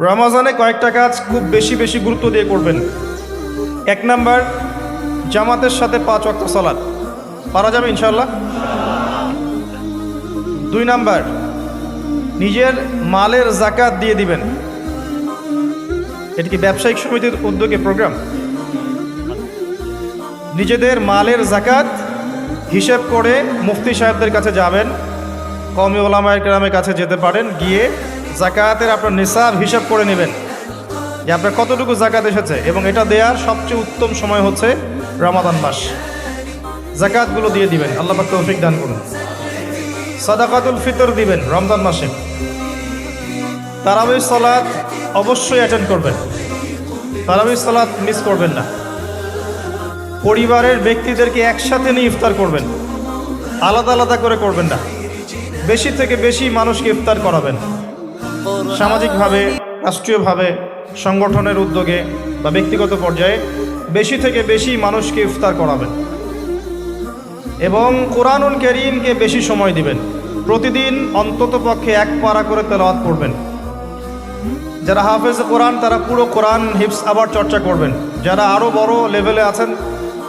রমজানে কয়েকটা কাজ খুব বেশি বেশি গুরুত্ব দিয়ে করবেন। 1 নাম্বার, জামাতের সাথে 5 ওয়াক্ত সালাত পারা যাবে ইনশাআল্লাহ। 2 নাম্বার, নিজের মালের যাকাত দিয়ে দিবেন। এটি কি ব্যবসায়িক সমিতির উদ্যোগে প্রোগ্রাম? নিজেদের মালের যাকাত হিসেব করে মুফতি সাহেবদের কাছে যাবেন, কওমি ওলামায়ে কেরামের কাছে যেতে পারেন, গিয়ে যাকাতের আপনার নিসাব হিসাব করে নেবেন যে আপনার কতটুকু যাকাত এসেছে, এবং এটা দেওয়ার সবচেয়ে উত্তম সময় হচ্ছে রমাদান মাস। যাকাতগুলো দিয়ে দিবেন, আল্লাহ পাক তৌফিক দান করুন। সাদাকাতুল ফিতর দিবেন রমজান মাসে। তারাবির সালাত অবশ্যই অ্যাটেন্ড করবেন, তারাবির সালাত মিস করবেন না। পরিবারের ব্যক্তিদেরকে একসাথে নিয়ে ইফতার করবেন, আলাদা আলাদা করে করবেন না। বেশি থেকে বেশি মানুষকে ইফতার করাবেন, সামাজিকভাবে, রাষ্ট্রীয়ভাবে, সংগঠনের উদ্যোগে বা ব্যক্তিগত পর্যায়ে বেশি থেকে বেশি মানুষকে ইফতার করাবেন। এবং কোরআনুল কারীমকে বেশি সময় দিবেন। প্রতিদিন অন্তত পক্ষে 1 পারা করে তেলাওয়াত করবেন। যারা হাফেজ কোরআন তারা পুরো কোরআন হিফজ আবার চর্চা করবেন। যারা আরও বড় লেভেলে আছেন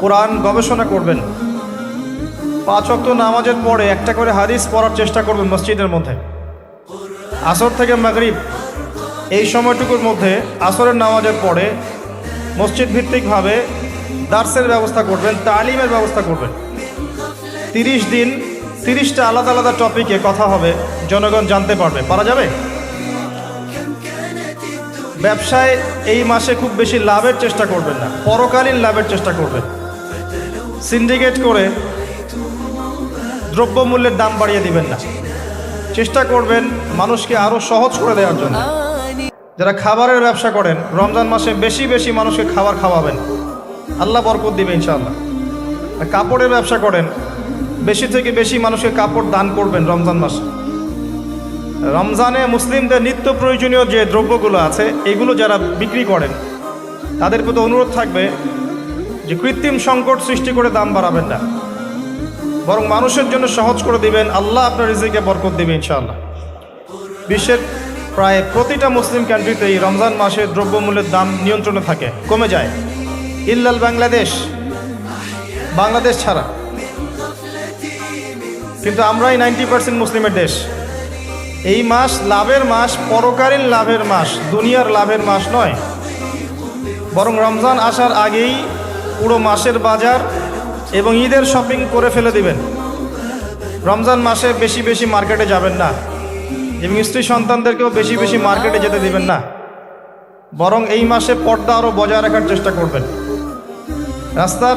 কোরআন গবেষণা করবেন। 5 ওয়াক্ত নামাজের পরে একটা করে হাদিস পড়ার চেষ্টা করবেন মসজিদের মধ্যে। আসর থেকে মাগরিব এই সময়টুকুর মধ্যে আসরের নামাজের পরে মসজিদ ভিত্তিকভাবে দার্সের ব্যবস্থা করবেন, তালিমের ব্যবস্থা করবেন। 30 দিন 30টা আলাদা আলাদা টপিকে কথা হবে, জনগণ জানতে পারবে। পারা যাবে? ব্যবসায় এই মাসে খুব বেশি লাভের চেষ্টা করবেন না, পরকালীন লাভের চেষ্টা করবেন। সিন্ডিকেট করে দ্রব্যমূল্যের দাম বাড়িয়ে দিবেন না, চেষ্টা করবেন মানুষকে আরও সহজ করে দেওয়ার জন্য। যারা খাবারের ব্যবসা করেন রমজান মাসে বেশি বেশি মানুষকে খাবার খাওয়াবেন, আল্লাহ বরকত দিবে ইনশাআল্লাহ। কাপড়ের ব্যবসা করেন, বেশি থেকে বেশি মানুষকে কাপড় দান করবেন রমজান মাসে। রমজানে মুসলিমদের নিত্য প্রয়োজনীয় যে দ্রব্যগুলো আছে এগুলো যারা বিক্রি করেন তাদের প্রতি অনুরোধ থাকবে যে কৃত্রিম সংকট সৃষ্টি করে দাম বাড়াবেন না, বরং মানুষের জন্য সহজ করে দিবেন। আল্লাহ আপনার রিজিকে বরকত দিবে ইনশাআল্লাহ। বিশ্বের প্রায় প্রতিটা মুসলিম কান্ট্রিতেই রমজান মাসে দ্রব্যমূল্যের দাম নিয়ন্ত্রণে থাকে, কমে যায়, ইল্লাল বাংলাদেশ ছাড়া। কিন্তু আমরাই 90% মুসলিমের দেশ। এই মাস লাভের মাস, পরকালীন লাভের মাস, দুনিয়ার লাভের মাস নয়। বরং রমজান আসার আগেই পুরো মাসের বাজার এবং ঈদের শপিং করে ফেলে দিবেন। রমজান মাসে বেশি বেশি মার্কেটে যাবেন না, এবং স্ত্রী সন্তানদেরকেও বেশি বেশি মার্কেটে যেতে দিবেন না। বরং এই মাসে পর্দা আরও বজায় রাখার চেষ্টা করবেন। রাস্তার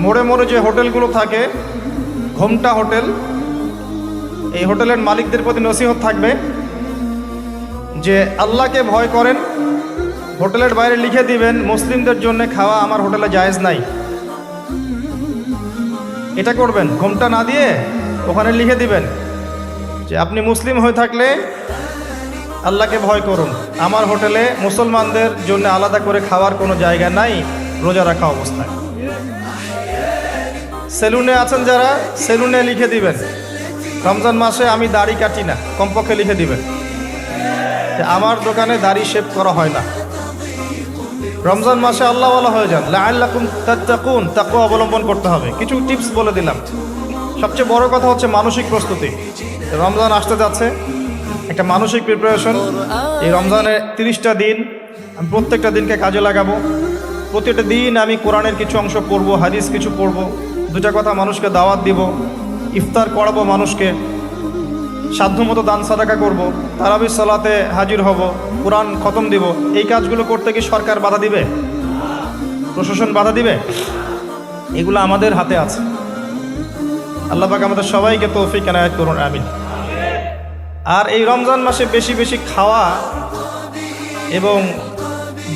মোড়ে মোড়ে যে হোটেলগুলো থাকে, ঘোমটা হোটেল, এই হোটেলের মালিকদের প্রতি নসিহত থাকবে যে আল্লাহকে ভয় করেন। হোটেলের বাইরে লিখে দিবেন মুসলিমদের জন্য খাওয়া আমার হোটেলে জায়েজ নাই। এটা করবেন, ঘোমটা না দিয়ে ওখানে লিখে দিবেন যে আপনি মুসলিম হয়ে থাকলে আল্লাহকে ভয় করুন, আমার হোটেলে মুসলমানদের জন্য আলাদা করে খাওয়ার কোনো জায়গা নাই রোজা রাখা অবস্থায়। সেলুনে আছেন যারা, সেলুনে লিখে দিবেন রমজান মাসে আমি দাড়ি কাটি না, কমপক্ষে লিখে দিবেন যে আমার দোকানে দাড়ি শেভ করা হয় না। রমজান মাসে আল্লাহওয়ালা হয়ে যান, লাআল্লাকুম তাত্তাকুন, তাকওয়া অবলম্বন করতে হবে। কিছু টিপস বলে দিলাম। সবচেয়ে বড় কথা হচ্ছে মানসিক প্রস্তুতি। রমজান আসতে যাচ্ছে, একটা মানসিক প্রিপারেশন। এই রমজানের 30টা দিন আমি প্রত্যেকটা দিনকে কাজে লাগাবো। প্রতিটা দিন আমি কোরআনের কিছু অংশ পড়বো, হাদিস কিছু পড়বো, 2টা কথা মানুষকে দাওয়াত দিব, ইফতার করাবো মানুষকে, সাধ্যমতো দান সাদাকা করব, তারাবির সালাতে হাজির হব, কোরআন খতম দিব। এই কাজগুলো করতে কি সরকার বাধা দিবে? প্রশাসন বাধা দিবে? এগুলো আমাদের হাতে আছে। আল্লাহ পাক আমাদের সবাইকে তৌফিক এনায়েত করুন, আমিন। আর এই রমজান মাসে বেশি বেশি খাওয়া এবং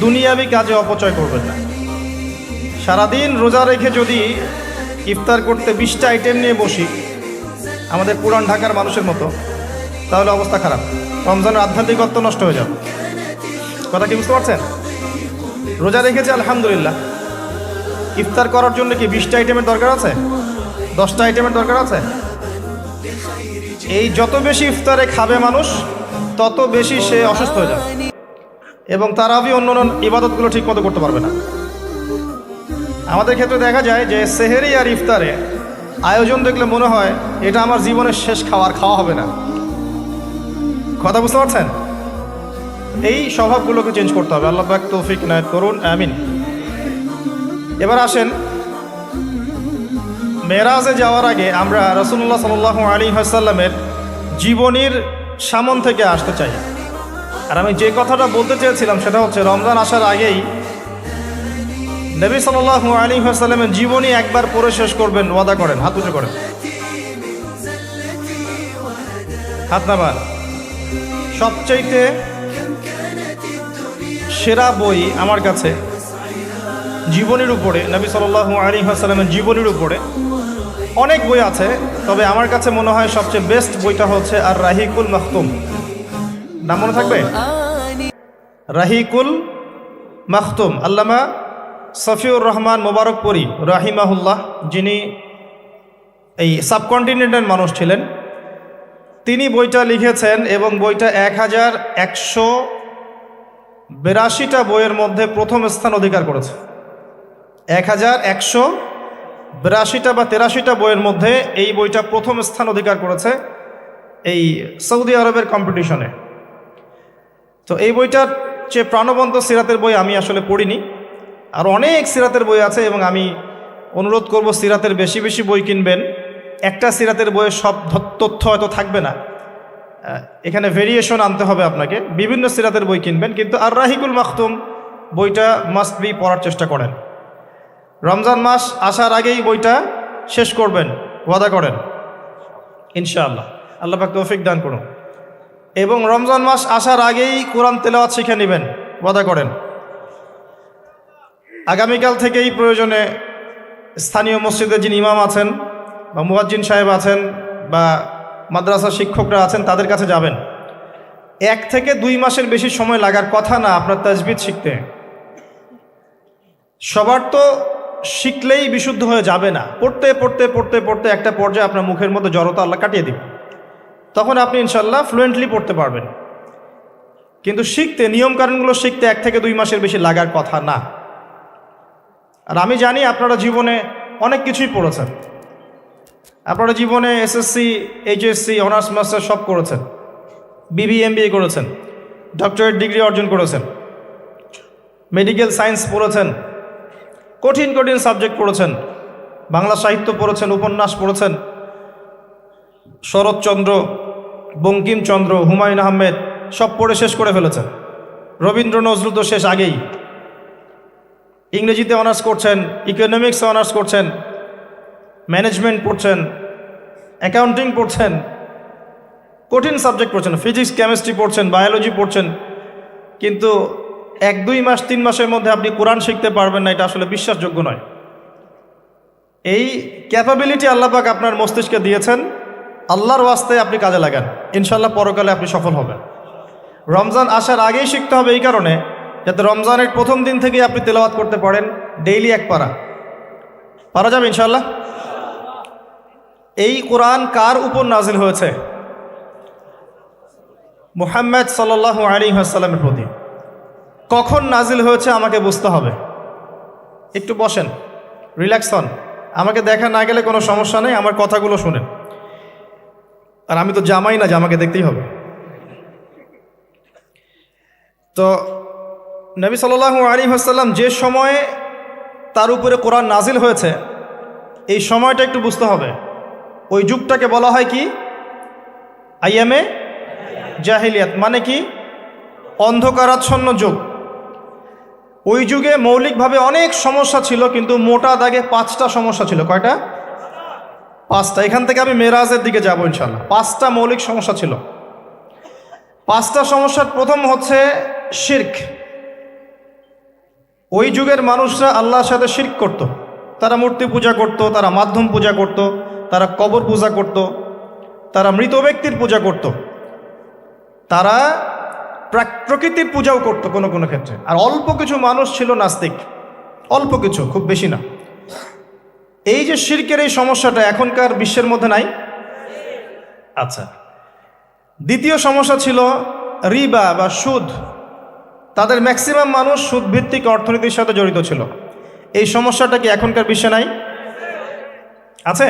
দুনিয়াবি কাজে অপচয় করবেন না। সারাদিন রোজা রেখে যদি ইফতার করতে 20টা আইটেম নিয়ে বসি আমাদের পুরান ঢাকার মানুষের মতো, তাহলে অবস্থা খারাপ। রমজানের আধ্যাত্মিকত্ব নষ্ট হয়ে যাবে। কথা কি বুঝতে পারছেন? রোজা রেখেছে আলহামদুলিল্লাহ, ইফতার করার জন্য কি 20টা আইটেমের দরকার আছে? 10টা আইটেমের দরকার আছে? এই যত বেশি ইফতারে খাবে মানুষ তত বেশি সে অসুস্থ হয়ে যাবে। এবং তারাবি অন্য ইবাদতগুলো ঠিক মতো করতে পারবে না। আমাদের ক্ষেত্রে দেখা যায় যে সেহেরি আর ইফতারে আয়োজন দেখলে মনে হয় এটা আমার জীবনের শেষ খাওয়া হবে না। কথা বুঝতে পারছেন? এই স্বভাবগুলোকে চেঞ্জ করতে হবে। আল্লাহ পাক তৌফিক ইনায়েত করুন, আমিন। এবার আসেন, মেরাজে যাওয়ার আগে আমরা রাসূলুল্লাহ সাল্লাল্লাহু আলাইহি ওয়াসাল্লামের জীবনীর সামন থেকে আসতে চাই। আর আমি যে কথাটা বলতে চেয়েছিলাম সেটা হচ্ছে, রমজান আসার আগেই নবী সাল্লাল্লাহু আলাইহি ওয়াসাল্লামের জীবনী একবার পড়ে শেষ করবেন, ওয়াদা করেন। হাত উঁচু করেন, হাত নামান। সবচাইতে সেরা বই আমার কাছে জীবনীর উপরে, নবী সাল্লাল্লাহু আলাইহি ওয়াসাল্লামের জীবনীর উপরে অনেক বই আছে, তবে আমার কাছে মনে হয় সবচেয়ে বেস্ট বইটা হচ্ছে আর রাহিকুল মাখতুম। নাম মনে থাকবে? রাহিকুল মাখতুম, আল্লামা সফিউর রহমান মোবারকপুরী রাহিমাহুল্লাহ, যিনি এই সাবকন্টিনেন্টের মানুষ ছিলেন, তিনি বইটা লিখেছেন এবং বইটা 1182টা বইয়ের মধ্যে প্রথম স্থান অধিকার করেছে। 1182টা বা 83টা বইয়ের মধ্যে এই বইটা প্রথম স্থান অধিকার করেছে এই সৌদি আরবের কম্পিটিশনে। তো এই বইটার চেয়ে প্রাণবন্ত সিরাতের বই আমি আসলে পড়িনি। আর অনেক সিরাতের বই আছে এবং আমি অনুরোধ করব সিরাতের বেশি বেশি বই কিনবেন। একটা সিরাতের বইয়ে সব তথ্য হয়তো থাকবে না, এখানে ভেরিয়েশন আনতে হবে আপনাকে। বিভিন্ন সিরাতের বই কিনবেন, কিন্তু আর রাহিকুল মাখতুম বইটা মাস্ট বি পড়ার চেষ্টা করেন। রমজান মাস আসার আগেই বইটা শেষ করবেন, ওয়াদা করেন ইনশাআল্লাহ। আল্লাহ পাক তৌফিক দান করুন। এবং রমজান মাস আসার আগেই কোরআন তেলাওয়াত শিখে নেবেন, ওয়াদা করেন। আগামীকাল থেকেই প্রয়োজনে স্থানীয় মসজিদে যিনি ইমাম আছেন বা মুয়াজ্জিন সাহেব আছেন বা মাদ্রাসা শিক্ষকরা আছেন, তাদের কাছে যাবেন। 1 থেকে 2 মাসের বেশি সময় লাগার কথা না আপনার তাজবিদ শিখতে। সবার তো শিখলেই বিশুদ্ধ হয়ে যাবে না। পড়তে পড়তে পড়তে পড়তে একটা পর্যায়ে আপনার মুখের মধ্যে জড়তা আল্লাহ কাটিয়ে দিবে, তখন আপনি ইনশাল্লাহ ফ্লুয়েন্টলি পড়তে পারবেন। কিন্তু শিখতে, নিয়মকানুনগুলো শিখতে 1 থেকে 2 মাসের বেশি লাগার কথা না। আর আমি জানি আপনারা জীবনে অনেক কিছুই পড়েছেন। আপনারা জীবনে এসএসসি, এইচএসসি, অনার্স মাস্টার সব করেছেন, বিবি এমবিএ করেছেন, ডক্টরেট ডিগ্রি অর্জন করেছেন, মেডিকেল সায়েন্স পড়েছেন, কঠিন কঠিন সাবজেক্ট পড়েছেন, বাংলা সাহিত্য পড়েছেন, উপন্যাস পড়েছেন, শরৎচন্দ্র, বঙ্কিমচন্দ্র, হুমায়ুন আহমেদ সব পড়ে শেষ করে ফেলেছেন। রবীন্দ্র নজরুল তো শেষ আগেই। ইংরেজিতে অনার্স করছেন, ইকোনমিক্সে অনার্স করছেন, ম্যানেজমেন্ট পড়ছেন, অ্যাকাউন্টিং পড়ছেন, কঠিন সাবজেক্ট পড়ছেন, ফিজিক্স কেমিস্ট্রি পড়ছেন, বায়োলজি পড়ছেন, কিন্তু 1-2 মাস 3 মাসের মধ্যে আপনি কোরআন শিখতে পারবেন না, এটা আসলে বিশ্বাসযোগ্য নয়। এই ক্যাপাবিলিটি আল্লাহ পাক আপনার মস্তিষ্কে দিয়েছেন, আল্লাহর ওয়াস্তে আপনি কাজে লাগান, ইনশাল্লাহ পরকালে আপনি সফল হবেন। রমজান আসার আগেই শিখতে হবে এই কারণে, যাতে রমজানের প্রথম দিন থেকেই আপনি তেলাওয়াত করতে পারেন, ডেইলি 1 পারা। পারা যাবে ইনশাল্লাহ। এই কোরআন কার উপর নাজিল হয়েছে? মুহাম্মদ সাল্লাল্লাহু আলাইহি ওয়াসাল্লামের প্রতি। কখন নাজিল হয়েছে আমাকে বুঝতে হবে। একটু বসেন, রিল্যাক্স হন, আমাকে দেখা না গেলে কোনো সমস্যা নেই, আমার কথাগুলো শুনেন। আর আমি তো জামাই না যে আমাকে দেখতেই হবে। তো নবী সাল্লাল্লাহু আলাইহি ওয়াসাল্লাম যে সময়ে তার উপরে কোরআন নাজিল হয়েছে, এই সময়টা একটু বুঝতে হবে। ওই যুগটাকে বলা হয় কি? আইয়ামে জাহিলিয়াত, মানে কি? অন্ধকারাচ্ছন্ন যুগ। ওই যুগে মৌলিকভাবে অনেক সমস্যা ছিল, কিন্তু মোটা দাগে 5টা সমস্যা ছিল। কয়টা? 5টা। এখান থেকে আমি মেরাজের দিকে যাব ইনশাল্লাহ। 5টা মৌলিক সমস্যা ছিল। 5টা সমস্যার প্রথম হচ্ছে শিরক। ওই যুগের মানুষরা আল্লাহর সাথে শিরক করত। তারা মূর্তি পূজা করত, তারা মাধ্যম পূজা করত, তারা কবর পূজা করত, তারা মৃত ব্যক্তির পূজা করত, তারা প্রকৃতির পূজাও করত কোনো কোনো ক্ষেত্রে। আর অল্প কিছু মানুষ ছিল নাস্তিক, অল্প কিছু, খুব বেশি না। এই যে শিরকের এই সমস্যাটা এখনকার বিশ্বের মধ্যে নাই। আচ্ছা, দ্বিতীয় সমস্যা ছিল রিবা বা সুদ। তাদের ম্যাক্সিমাম মানুষ সুদভিত্তিক অর্থনীতির সাথে জড়িত ছিল। এই সমস্যাটা কি এখনকার বিশ্বে নাই? আছে।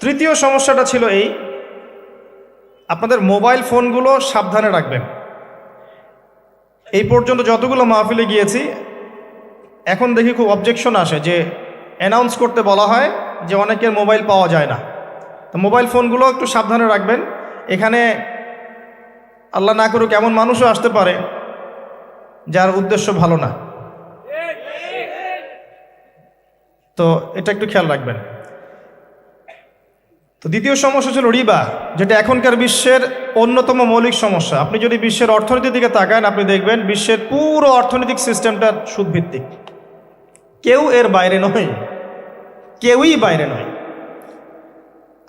তৃতীয় সমস্যাটা ছিল এই, আপনাদের মোবাইল ফোনগুলো সাবধানে রাখবেন। এই পর্যন্ত যতগুলো মাহফিলে গিয়েছি, এখন দেখি খুব অবজেকশন আসে যে অ্যানাউন্স করতে বলা হয় যে অনেকের মোবাইল পাওয়া যায় না। তো মোবাইল ফোনগুলো একটু সাবধানে রাখবেন। এখানে আল্লাহ না করুক এমন মানুষও আসতে পারে যার উদ্দেশ্য ভালো না, তো এটা একটু খেয়াল রাখবেন। তো দ্বিতীয় সমস্যা ছিল রিবা, যেটা এখনকার বিশ্বের অন্যতম মৌলিক সমস্যা। আপনি যদি বিশ্বের অর্থনীতির দিকে তাকান, আপনি দেখবেন বিশ্বের পুরো অর্থনৈতিক সিস্টেমটা সুদভিত্তিক। কেউ এর বাইরে নয়, কেউই বাইরে নয়।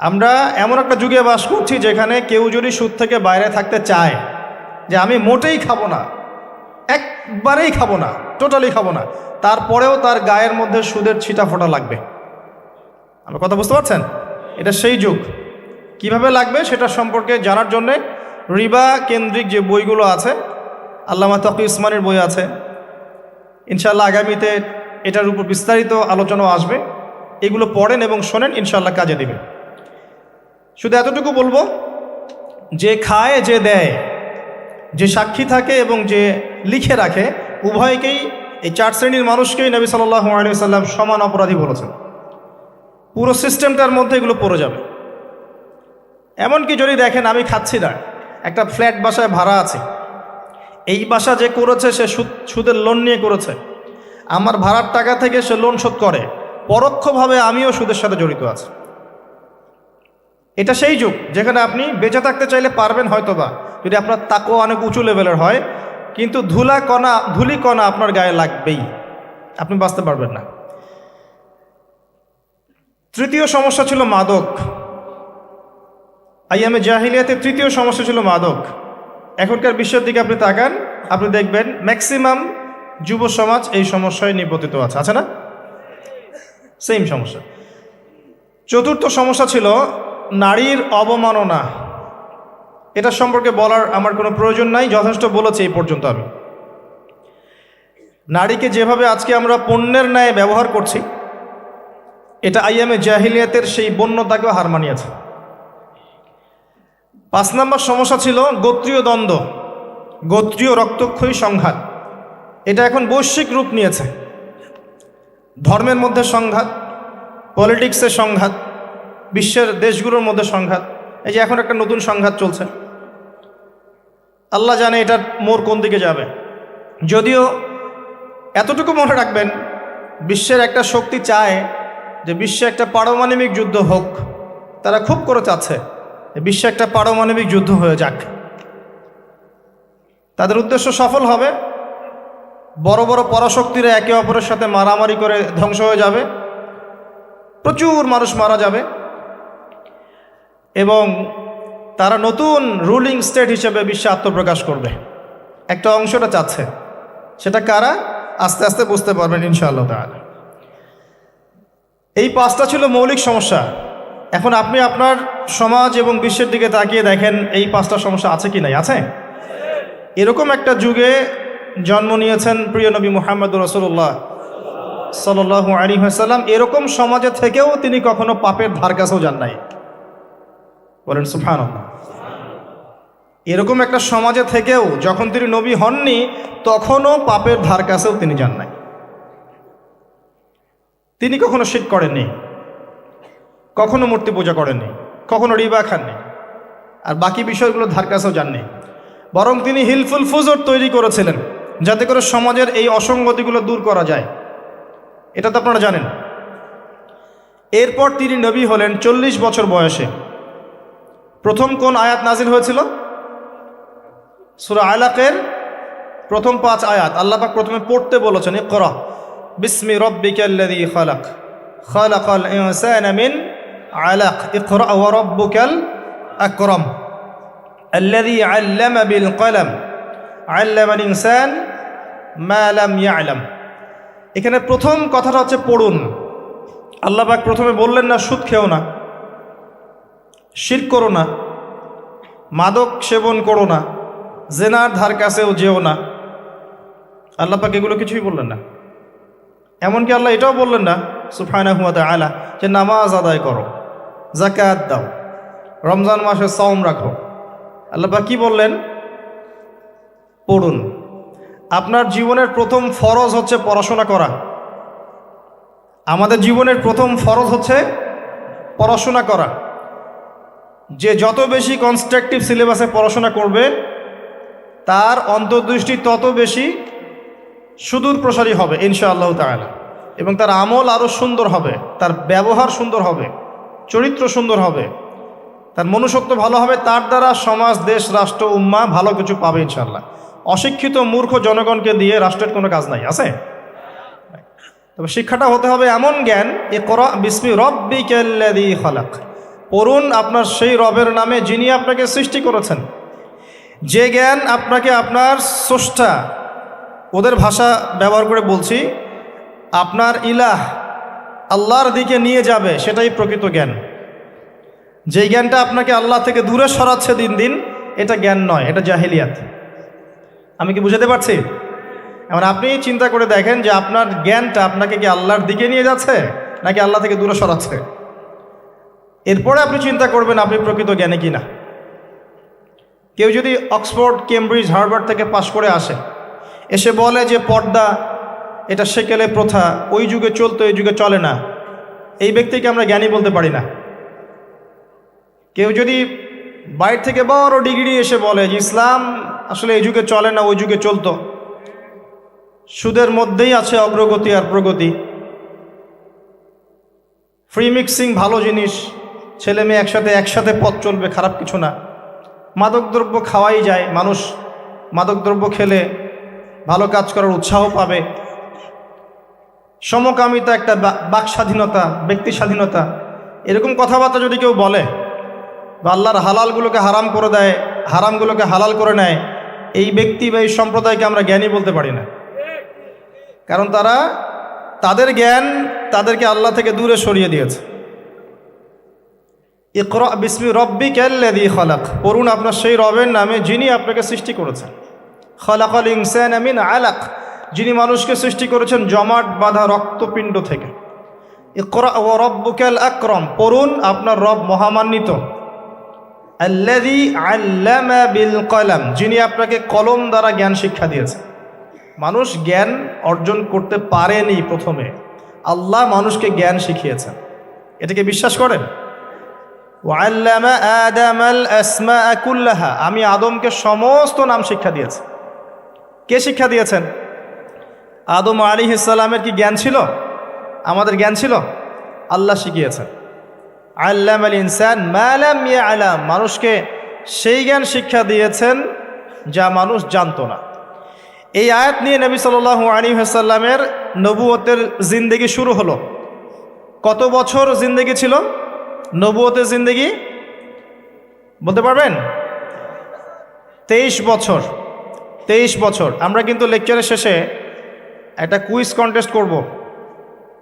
আমরা এমন একটা যুগে বাস করছি যেখানে কেউ যদি সুদ থেকে বাইরে থাকতে চায়, যে আমি মোটেই খাবো না, একবারেই খাবো না, টোটালি খাবো না, তারপরেও তার গায়ের মধ্যে সুদের ছিটা ফোঁটা লাগবে। আমার কথা বুঝতে পারছেন? এটা সেই যুগ। কিভাবে লাগবে সেটা সম্পর্কে জানার জন্যে রিবা কেন্দ্রিক যে বইগুলো আছে, আল্লামা তকি উসমানের বই আছে, ইনশাআল্লাহ আগামীতে এটার উপর বিস্তারিত আলোচনাও আসবে। এগুলো পড়েন এবং শোনেন, ইনশাআল্লাহ কাজে দিবে। শুধু এতটুকু বলবো, যে খায় যে দেয়, যে সাক্ষী থাকে এবং যে লিখে রাখে, উভয়কেই, এই 4 শ্রেণীর মানুষকেই নবী সাল্লাল্লাহু আলাইহি ওয়াসাল্লাম সমান অপরাধী বলেছেন। পুরো সিস্টেমটার মধ্যে এগুলো পড়ে যাবে। এমনকি যদি দেখেন আমি খাচ্ছি না, একটা ফ্ল্যাট বাসায় ভাড়া আছে, এই বাসা যে করেছে সে সুদের লোন নিয়ে করেছে, আমার ভাড়ার টাকা থেকে সে লোন শোধ করে, পরোক্ষভাবে আমিও সুদের সাথে জড়িত আছি। এটা সেই যুগ যেখানে আপনি বেঁচে থাকতে চাইলে পারবেন হয়তোবা, যদি আপনার তাকওয়া অনেক উঁচু লেভেলের হয়, কিন্তু ধুলি কণা আপনার গায়ে লাগবেই, আপনি বাঁচতে পারবেন না। তৃতীয় সমস্যা ছিল মাদক। আইয়ামে জাহিলিয়াতে তৃতীয় সমস্যা ছিল মাদক। এখনকার বিশ্বের দিকে আপনি তাকান, আপনি দেখবেন ম্যাক্সিমাম যুব সমাজ এই সমস্যায় নিপতিত আছে না? সেম সমস্যা। চতুর্থ সমস্যা ছিল নারীর অবমাননা। এটা সম্পর্কে বলার আমার কোনো প্রয়োজন নাই, যথেষ্ট বলেছি এই পর্যন্ত আমি। নারীকে যেভাবে আজকে আমরা পণ্যের ন্যায় ব্যবহার করছি, এটা আইয়ামে জাহিলিয়াতের সেই বন্যতাকেও হার মানিয়েছে। 5 নম্বর সমস্যা ছিল গোত্রীয় দ্বন্দ্ব, গোত্রীয় রক্তক্ষয়ী সংঘাত। এটা এখন বৈশ্বিক রূপ নিয়েছে। ধর্মের মধ্যে সংঘাত, পলিটিক্সের সংঘাত, বিশ্বের দেশগুলোর মধ্যে সংঘাত। এই যে এখন একটা নতুন সংঘাত চলছে, আল্লাহ জানে এটার মোড় কোন দিকে যাবে। যদিও এতটুকু মনে রাখবেন, বিশ্বের একটা শক্তি চায় যে বিশ্বে একটা পারমাণবিক যুদ্ধ হোক। তারা খুব করে চাচ্ছে বিশ্বে একটা পারমাণবিক যুদ্ধ হয়ে যাক। তাদের উদ্দেশ্য সফল হবে, বড় বড় পরাশক্তিরা একে অপরের সাথে মারামারি করে ধ্বংস হয়ে যাবে, প্রচুর মানুষ মারা যাবে, এবং তারা নতুন রুলিং স্টেট হিসেবে বিশ্বে আত্মপ্রকাশ করবে। একটা অংশটা চাচ্ছে, সেটা কারা আস্তে আস্তে বুঝতে পারবেন ইনশাআল্লাহ তাআলা। এই 5টা ছিল মৌলিক সমস্যা। এখন আপনি আপনার সমাজ এবং বিশ্বের দিকে তাকিয়ে দেখেন এই 5টা সমস্যা আছে কি নাই? আছে। এরকম একটা যুগে জন্ম নিয়েছেন প্রিয় নবী মুহাম্মদুর রাসূলুল্লাহ সাল্লাল্লাহু আলাইহি ওয়াসাল্লাম। এরকম সমাজে থেকেও তিনি কখনো পাপের ধার কাছেও যান নাই। বলেন সুবহানাল্লাহ। এরকম একটা সমাজে থেকেও যখন তিনি নবী হননি, তখনও পাপের ধার কাছেও তিনি যান নাই। তিনি কখনো শিরক করেননি, কখনো মূর্তি পূজা করেননি, কখনো রিবা খাননি, আর বাকি বিষয়গুলো ধার কাছেও যাননি। বরং তিনি হিলফুল ফুজর তৈরি করেছিলেন যাতে করে সমাজের এই অসঙ্গতিগুলো দূর করা যায়। এটা তো আপনারা জানেন। এরপর তিনি নবী হলেন 40 বছর বয়সে। প্রথম কোন আয়াত নাজিল হয়েছিল? সূরা আলাকের প্রথম 5 আয়াত আল্লাহ পাক প্রথমে পড়তে বলেছেন, ইকরা বিসমি রাব্বিকাল্লাযী খালাক খালাকাল ইনসানা মিন আলাক ইকরা ওয়া রাব্বুকাল আকরাম আল্লাযী আল্লামা বিল কলম আল্লামাল ইনসান মা লাম ইয়ালাম। এখানে প্রথম কথাটা হচ্ছে পড়ুন। আল্লাহ পাক প্রথমে বললেন না সুদ খেও না, শিরক করো না, মাদক সেবন করো না, জেনার ধার কাছেও যেও না। আল্লাহ পাক এগুলো কিছুই বললেন না। এমনকি আল্লাহ এটাও বললেন না সুবহানাহু ওয়া তাআলা যে নামাজ আদায় করো, যাকাত দাও, রমজান মাসে সাওম রাখো। আল্লাহ পাক কি বললেন? পড়ুন। আপনার জীবনের প্রথম ফরজ হচ্ছে পড়াশোনা করা। আমাদের জীবনের প্রথম ফরজ হচ্ছে পড়াশোনা করা। যে যত বেশি কনস্ট্রাকটিভ সিলেবাসে পড়াশোনা করবে তার অন্তর্দৃষ্টি তত বেশি সুদূর প্রসারী হবে ইনশাআল্লাহ তাআলা, এবং তার আমল আরও সুন্দর হবে, তার ব্যবহার সুন্দর হবে, চরিত্র সুন্দর হবে, তার মনুষ্যত্ব ভালো হবে। তার দ্বারা সমাজ, দেশ, রাষ্ট্র, উম্মাহ ভালো কিছু পাবে ইনশাআল্লাহ। অশিক্ষিত মূর্খ জনগণকে দিয়ে রাষ্ট্রের কোনো কাজ নাই, আছে? তবে শিক্ষাটা হতে হবে এমন জ্ঞান, ইকরা বিসমি রব্বিকাল্লাযী খালাক, পড়ুন আপনার সেই রবের নামে যিনি আপনাকে সৃষ্টি করেছেন। যে জ্ঞান আপনাকে আপনার স্রষ্টা, ওদের ভাষা ব্যবহার করে বলছি, আপনার ইলাহ আল্লাহর দিকে নিয়ে যাবে, সেটাই প্রকৃত জ্ঞান। যে জ্ঞানটা আপনাকে আল্লাহ থেকে দূরে সরাচ্ছে দিন দিন, এটা জ্ঞান নয়, এটা জাহেলিয়াত। আমি কি বুঝাতে পারছি? এবার আপনি চিন্তা করে দেখেন যে আপনার জ্ঞানটা আপনাকে কি আল্লাহর দিকে নিয়ে যাচ্ছে নাকি আল্লাহ থেকে দূরে সরাচ্ছে। এরপরে আপনি চিন্তা করবেন আপনি প্রকৃত জ্ঞানী কিনা। কেউ যদি অক্সফোর্ড, কেমব্রিজ, হার্ভার্ড থেকে পাশ করে আসে, এসে বলে যে পর্দা এটা সেকেলে প্রথা, ওই যুগে চলতো এই যুগে চলে না, এই ব্যক্তিকে আমরা জ্ঞানী বলতে পারি না। কেউ যদি বাইরে থেকে বড় ডিগ্রি এসে বলে যে ইসলাম আসলে এই যুগে চলে না, ওই যুগে চলতো, সুদের মধ্যেই আছে অগ্রগতি আর প্রগতি, ফ্রি মিক্সিং ভালো জিনিস, ছেলে মেয়ে একসাথে পথ চলবে, খারাপ কিছু না, মাদকদ্রব্য খাওয়াই যায়, মানুষ মাদকদ্রব্য খেলে ভালো কাজ করার উৎসাহ পাবে, সমকামিতা একটা বাক স্বাধীনতা, ব্যক্তি স্বাধীনতা, এরকম কথাবার্তা যদি কেউ বলে বা আল্লাহর হালালগুলোকে হারাম করে দেয়, হারামগুলোকে হালাল করে নেয়, এই ব্যক্তি বা এই সম্প্রদায়কে আমরা জ্ঞানী বলতে পারি না। কারণ তাদের জ্ঞান তাদেরকে আল্লাহ থেকে দূরে সরিয়ে দিয়েছে। ইকরা বিসমি রব্বিকাল্লাযী খালাক, পড়ুন আপনার সেই রবের নামে যিনি আপনাকে সৃষ্টি করেছেন। খালাকাল ইনসানা মিন আলাক, যিনি মানুষকে সৃষ্টি করেছেন জমাট বাঁধা রক্তপিণ্ড থেকে। ইকরা ওয়া রব্বুকাল আকরাম, পড়ুন আপনার রব মহামান্বিত। আল্লাযী আল্লামা বিল কলম, যিনি আপনাকে কলম দ্বারা জ্ঞান শিক্ষা দিয়েছেন। মানুষ জ্ঞান অর্জন করতে পারেনি, প্রথমে আল্লাহ মানুষকে জ্ঞান শিখিয়েছেন। এটাকে বিশ্বাস করেন? ওয়াল্লামা আদামাল আসমাআ কুল্লাহা, আমি আদমকে সমস্ত নাম শিক্ষা দিয়েছি। কে শিক্ষা দিয়েছেন? আদম আলাইহিস সালামের কি জ্ঞান ছিল? আমাদের জ্ঞান ছিল? আল্লাহ শিখিয়েছেন। আল্লামাল ইনসান মা লাম ইয়ালাম, মানুষকে সেই জ্ঞান শিক্ষা দিয়েছেন যা মানুষ জানতো না। এই আয়াত নিয়ে নবী সাল্লাল্লাহু আলাইহি ওয়াসাল্লামের নবুয়তের জিন্দেগি শুরু হলো। কত বছর জিন্দেগি ছিল নবুয়তের জিন্দেগি? বলতে পারবেন? 23 বছর। 23 বছর। আমরা কিন্তু লেকচারের শেষে একটা কুইজ কন্টেস্ট করব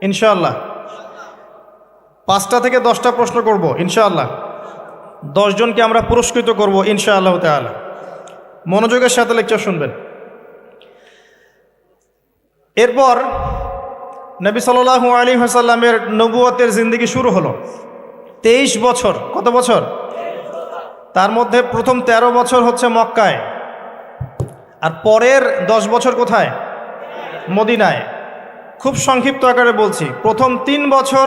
ইনশাআল্লাহ। 5টা থেকে 10টা প্রশ্ন করব ইনশাআল্লাহ। 10 জনকে আমরা পুরস্কৃত করব ইনশাআল্লাহ তাআলা। মনোযোগের সাথে লেকচার শুনবেন। এরপর নবী সাল্লাল্লাহু আলাইহি ওয়াসাল্লামের নবুয়তের জিন্দেগি শুরু হলো। 23 বছর। কত বছর? তার মধ্যে প্রথম 13 বছর হচ্ছে মক্কায়, আর পরের 10 বছর কোথায়? মদিনায়। খুব সংক্ষিপ্ত আকারে বলছি, প্রথম 3 বছর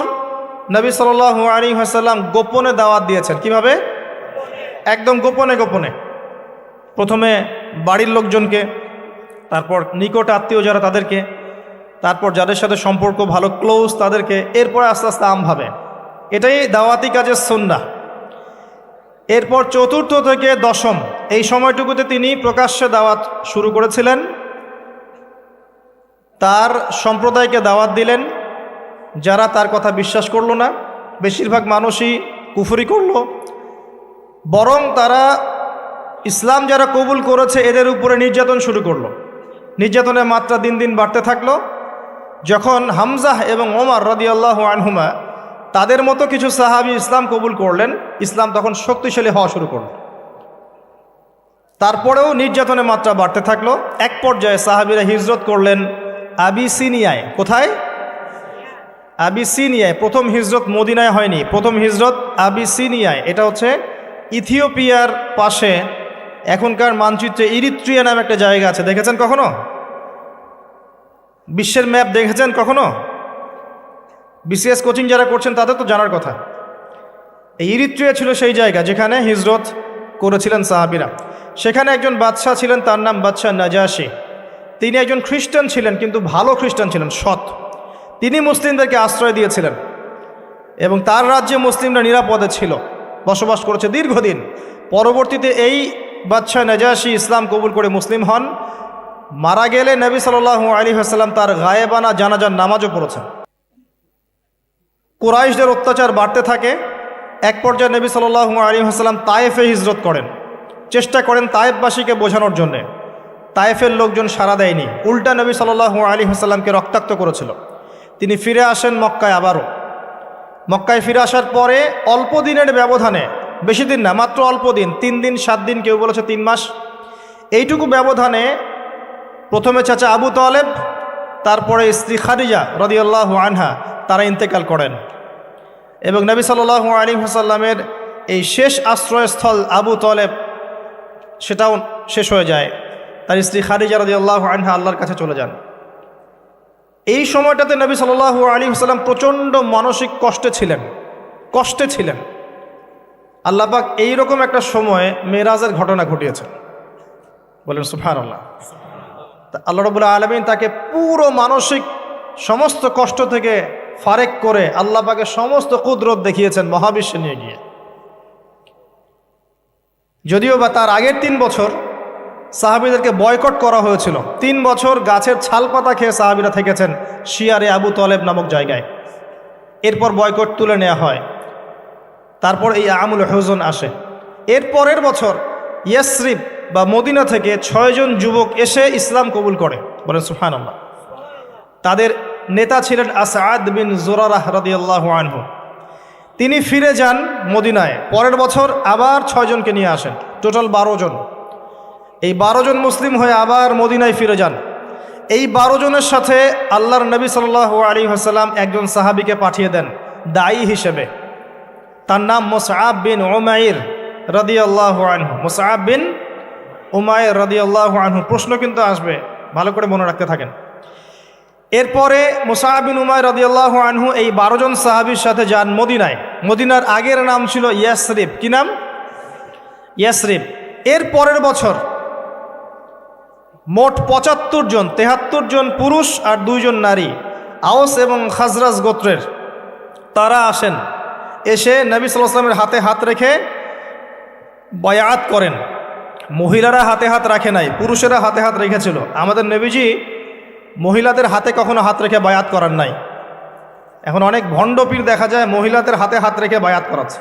নবী সাল্লাল্লাহু আলাইহি ওয়াসাল্লাম গোপনে দাওয়াত দিয়েছেন। কিভাবে? একদম গোপনে গোপনে। প্রথমে বাড়ির লোকজনকে, তারপর নিকট আত্মীয় যারা তাদেরকে, তারপর যাদের সাথে সম্পর্ক ভালো ক্লোজ তাদেরকে, এরপরে আস্তে আস্তে আমভাবে। এটাই দাওয়াতি কাজের সুন্নাহ। এরপর 4র্থ থেকে 10ম এই সময়টুকুতে তিনি প্রকাশ্যে দাওয়াত শুরু করেছিলেন। তার সম্প্রদায়কে দাওয়াত দিলেন, যারা তার কথা বিশ্বাস করল না। বেশিরভাগ মানুষই কুফরি করল, বরং তারা ইসলাম যারা কবুল করেছে এদের উপরে নির্যাতন শুরু করলো। নির্যাতনের মাত্রা দিন দিন বাড়তে থাকলো। যখন হামজাহ এবং ওমর রাদিয়াল্লাহু আনহুমা তাদের মতো কিছু সাহাবী ইসলাম কবুল করলেন, ইসলাম তখন শক্তিশালী হওয়া শুরু করল। তারপরেও নির্যাতনের মাত্রা বাড়তে থাকলো। এক পর্যায়ে সাহাবীরা হিজরত করলেন আবিসিনিয়ায়। কোথায়? আবিসিনিয়ায়। প্রথম হিজরত মদিনায় হয়নি, প্রথম হিজরত আবিসিনিয়ায়। এটা হচ্ছে ইথিওপিয়ার পাশে, এখনকার মানচিত্রে ইরিত্রিয়া নামে একটা জায়গা আছে, দেখেছেন কখনো? বিশ্বের ম্যাপ দেখেছেন কখনো? বিসিএস কোচিং যারা করছেন তাদের তো জানার কথা। এই ইরিত্রিয়া ছিল সেই জায়গা যেখানে হিজরত করেছিলেন সাহাবীরা। সেখানে একজন বাদশাহ ছিলেন, তার নাম বাদশাহ নাজাশী। তিনি একজন খ্রিস্টান ছিলেন, কিন্তু ভালো খ্রিস্টান ছিলেন, সৎ। তিনি মুসলিমদেরকে আশ্রয় দিয়েছিলেন এবং তার রাজ্যে মুসলিমরা নিরাপদে ছিল, বসবাস করেছে দীর্ঘদিন। পরবর্তীতে এই বাদশাহ নাজাশী ইসলাম কবুল করে মুসলিম হন। মারা গেলে নবী সাল্লাল্লাহু আলাইহি ওয়াসাল্লাম তার গায়েবানা জানাজার নামাজও পড়েছেন। কুরাইশদের অত্যাচার বাড়তে থাকে। এক পর্যায়ে নবী সাল্লাল্লাহু আলাইহি ওয়াসাল্লাম তায়েফে হিজরত করেন, চেষ্টা করেন তায়েফবাসীকে বোঝানোর জন্যে। তায়েফের লোকজন সাড়া দেয়নি, উল্টা নবী সাল্লাল্লাহু আলাইহি ওয়াসাল্লামকে রক্তাক্ত করেছিল। তিনি ফিরে আসেন মক্কায় আবারও। মক্কায় ফিরে আসার পরে অল্প দিনের ব্যবধানে, বেশি দিন না, মাত্র অল্প দিন, 3 দিন 7 দিন, কেউ বলেছে 3 মাস, এইটুকু ব্যবধানে প্রথমে চাচা আবু তালেব, তারপরে স্ত্রী খাদিজা রাদিয়াল্লাহু আনহা, তারা ইন্তেকাল করেন। এবং নবী সাল্লাল্লাহু আলাইহি ওয়াসাল্লামের এই শেষ আশ্রয়স্থল আবু তালেব, সেটাও শেষ হয়ে যায়। তার স্ত্রী খাদিজা রাদিয়াল্লাহু আনহা আল্লাহর কাছে চলে যান। এই সময়টাতে নবী সাল্লাল্লাহু আলাইহি ওয়াসাল্লাম প্রচণ্ড মানসিক কষ্টে ছিলেন। আল্লাহ পাক এইরকম একটা সময়ে মেরাজের ঘটনা ঘটিয়েছেন, বলেন সুবহানাল্লাহ। আল্লাহ রাব্বুল আলামিন তাকে পুরো মানসিক সমস্ত কষ্ট থেকে ফারেক করে আল্লাহ পাকের সমস্ত কুদরত দেখিয়েছেন মহাবিশ্বে নিয়ে গিয়ে। যদিও বা তার আগের 3 বছর সাহাবীদেরকে বয়কট করা হয়েছিল। 3 বছর গাছের ছালপাতা খেয়ে সাহাবীরা থেকেছেন শিয়ারে আবু তালেব নামক জায়গায়। এরপর বয়কট তুলে নেওয়া হয়। তারপর এই আমুল হুজন আসে। এর পরের বছর ইয়াসরিব বা মদিনা থেকে 6 জন যুবক এসে ইসলাম কবুল করে, বলেন সুবহানাল্লাহ। তাদের নেতা ছিলেন আসাদ বিন জুরারাহ রাদিয়াল্লাহু আনহু। তিনি ফিরে যান মদিনায়। পরের বছর আবার 6 জনকে নিয়ে আসেন, টোটাল 12 জন। এই 12 জন মুসলিম হয়ে আবার মদিনায় ফিরে যান। এই 12 জনের সাথে আল্লাহর নবী সাল্লাল্লাহু আলাইহি ওয়াসাল্লাম একজন সাহাবীকে পাঠিয়ে দেন দায়ী হিসেবে। তার নাম মুসআব বিন উমাইর রাদিয়াল্লাহু আনহু। মুসআব বিন উমাইর রাদিয়াল্লাহু আনহু। প্রশ্ন কিন্তু আসবে, ভালো করে মনে রাখতে থাকেন। এরপরে মুসআব বিন উমাইর রাদিয়াল্লাহু আনহু এই 12 জন সাহাবীর সাথে যান মদিনায়। মদিনার আগের নাম ছিল ইয়াসরিব। কি নাম? ইয়াসরিব। এর পরের বছর মোট 75 জন, 73 জন পুরুষ আর 2 জন নারী, আওস এবং খাজরাজ গোত্রের, তারা আসেন। এসে নবী সাল্লাল্লাহু আলাইহি ওয়াসাল্লামের হাতে হাত রেখে বায়াত করেন। মহিলারা হাতে হাত রাখে নাই, পুরুষেরা হাতে হাত রেখেছিল। আমাদের নবীজি মহিলাদের হাতে কখনো হাত রেখে বায়াত করার নাই। এখন অনেক ভণ্ড পীর দেখা যায় মহিলাদের হাতে হাত রেখে বায়াত করাচ্ছে।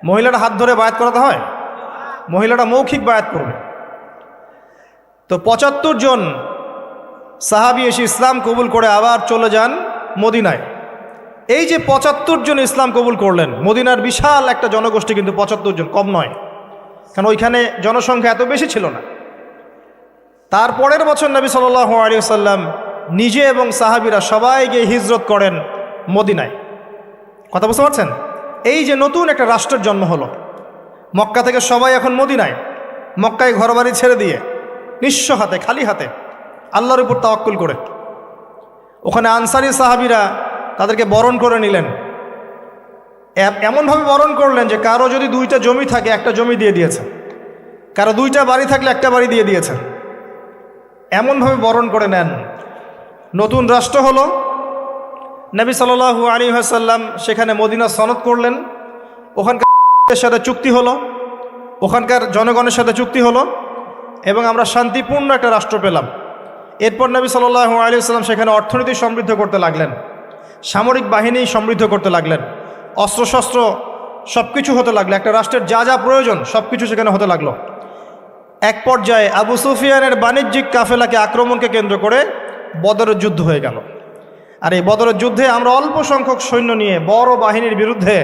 মহিলারা হাত ধরে বায়াত করাতে হয়? মহিলারা মৌখিক বায়াত করবে। তো 75 জন সাহাবী এসে ইসলাম কবুল করে আবার চলে যান মদিনায়। এই যে 75 জন ইসলাম কবুল করলেন, মদিনার বিশাল একটা জনগোষ্ঠী, কিন্তু 75 জন কম নয়, কারণ ওইখানে জনসংখ্যা এত বেশি ছিল না। তারপরের বছর নবী সাল্লাল্লাহু আলাইহি ওয়াসাল্লাম নিজে এবং সাহাবীরা সবাই গিয়ে হিজরত করেন মদিনায়। কথা বুঝতে পারছেন? এই যে নতুন একটা রাষ্ট্রের জন্ম হলো, মক্কা থেকে সবাই এখন মদিনায়, মক্কায় ঘরবাড়ি ছেড়ে দিয়ে নিঃস্ব হাতে, খালি হাতে, আল্লাহর উপর তাওয়াক্কুল করে। ওখানে আনসারী সাহাবীরা তাদেরকে বরণ করে নিলেন। এমনভাবে বরণ করলেন যে কারো যদি 2টা জমি থাকে, একটা জমি দিয়ে দিয়েছেন, কারো 2টা বাড়ি থাকলে একটা বাড়ি দিয়ে দিয়েছেন। এমনভাবে বরণ করে নেন। নতুন রাষ্ট্র হলো। নবী সাল্লাল্লাহু আলাইহি ওয়াসাল্লাম সেখানে মদিনা সনদ করলেন। ওখানকার সাথে চুক্তি হলো, ওখানকার জনগণের সাথে চুক্তি হলো এবং আমরা শান্তিপূর্ণ একটা রাষ্ট্র পেলাম। এরপর নবী সাল্লাল্লাহু আলাইহি ওয়াসাল্লাম সেখানে অর্থনীতি সমৃদ্ধ করতে লাগলেন, সামরিক বাহিনী সমৃদ্ধ করতে লাগলেন, অস্ত্রশস্ত্র সব কিছু হতে লাগলো। একটা রাষ্ট্রের যা যা প্রয়োজন সব কিছু সেখানে হতে লাগলো। এক পর্যায়ে আবু সুফিয়ানের বাণিজ্যিক কাফেলাকে আক্রমণকে কেন্দ্র করে বদরের যুদ্ধ হয়ে গেল। আর এই বদরের যুদ্ধে আমরা অল্প সংখ্যক সৈন্য নিয়ে বড় বাহিনীর বিরুদ্ধে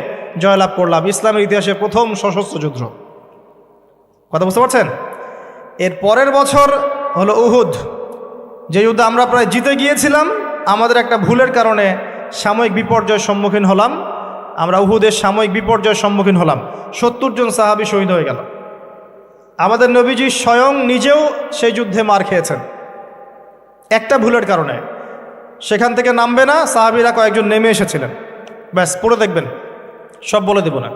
জয়লাভ করলাম। ইসলামের ইতিহাসে প্রথম সশস্ত্র যুদ্ধ। কথা বুঝতে পারছেন? এর পরের বছর হলো উহুদ, যে যুদ্ধে আমরা প্রায় জিতে গিয়েছিলাম। আমাদের একটা ভুলের কারণে সাময়িক বিপর্যয়ের সম্মুখীন হলাম। আমরা উহুদের সাময়িক বিপর্যয়ের সম্মুখীন হলাম, 70 জন সাহাবী শহীদ হয়ে গেল। আমাদের নবীজি স্বয়ং নিজেও সেই যুদ্ধে মার খেয়েছেন একটা ভুলের কারণে। সেখান থেকে নামবে না, সাহাবীরা কয়েকজন নেমে এসেছিলেন, ব্যাস পড়ে দেখবেন, সব বলে দেব না।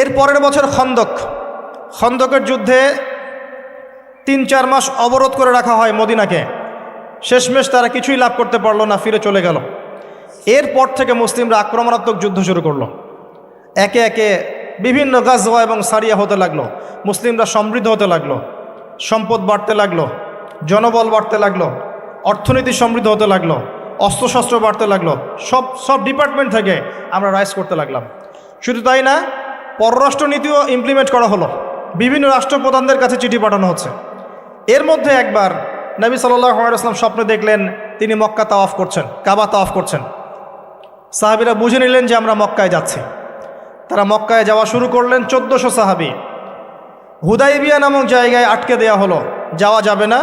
এর পরের বছর খন্দকের যুদ্ধে 3-4 মাস অবরোধ করে রাখা হয় মদিনাকে। শেষমেশ তারা কিছুই লাভ করতে পারলো না, ফিরে চলে গেল। এরপর থেকে মুসলিমরা আক্রমণাত্মক যুদ্ধ শুরু করলো। একে একে বিভিন্ন গাজওয়া এবং সারিয়া হতে লাগলো। মুসলিমরা সমৃদ্ধ হতে লাগলো, সম্পদ বাড়তে লাগলো, জনবল বাড়তে লাগলো, অর্থনীতি সমৃদ্ধ হতে লাগলো, অস্ত্রশস্ত্র বাড়তে লাগলো। সব ডিপার্টমেন্ট থেকে আমরা রাইজ করতে লাগলাম। শুধু তাই না, পররাষ্ট্রনীতিও ইমপ্লিমেন্ট করা হলো। বিভিন্ন রাষ্ট্রপ্রধানদের কাছে চিঠি পাঠানো হচ্ছে। এর মধ্যে একবার নবী সাল্লাল্লাহু আলাইহি ওয়াসাল্লাম স্বপ্নে দেখলেন তিনি মক্কা তাওয়াফ করছেন, কাবা তাওয়াফ করছেন। সাহাবীরা বুঝে নিলেন যে আমরা মক্কায় যাচ্ছি। তারা মক্কায় যাওয়া শুরু করলেন। 1400 সাহাবী হুদাইবিয়া নামক জায়গায় আটকে দেয়া হলো, যাওয়া যাবে না,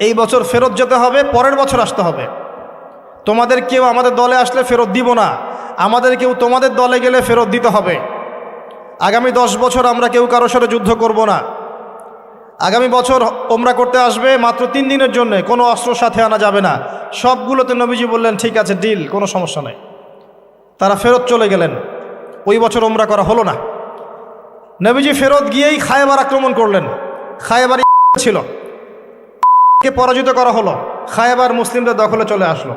এই বছর ফেরত যেতে হবে, পরের বছর আসতে হবে। তোমাদের কেউ আমাদের দলে আসলে ফেরত দিব না, আমাদের কেউ তোমাদের দলে গেলে ফেরত দিতে হবে। আগামী 10 বছর আমরা কেউ কারোর সাথে যুদ্ধ করব না। আগামী বছর ওমরা করতে আসবে মাত্র 3 দিনের জন্য, কোনো অস্ত্র সাথে আনা যাবে না। সবগুলোতে নবীজি বললেন ঠিক আছে, ডিল, কোনো সমস্যা নেই। তারা ফেরত চলে গেলেন। ওই বছর ওমরা করা হলো না। নবীজি ফেরত গিয়েই খায়বার আক্রমণ করলেন। খায়বার ছিল, কে পরাজিত করা হলো। খায়বার মুসলিমদের দখলে চলে আসলো।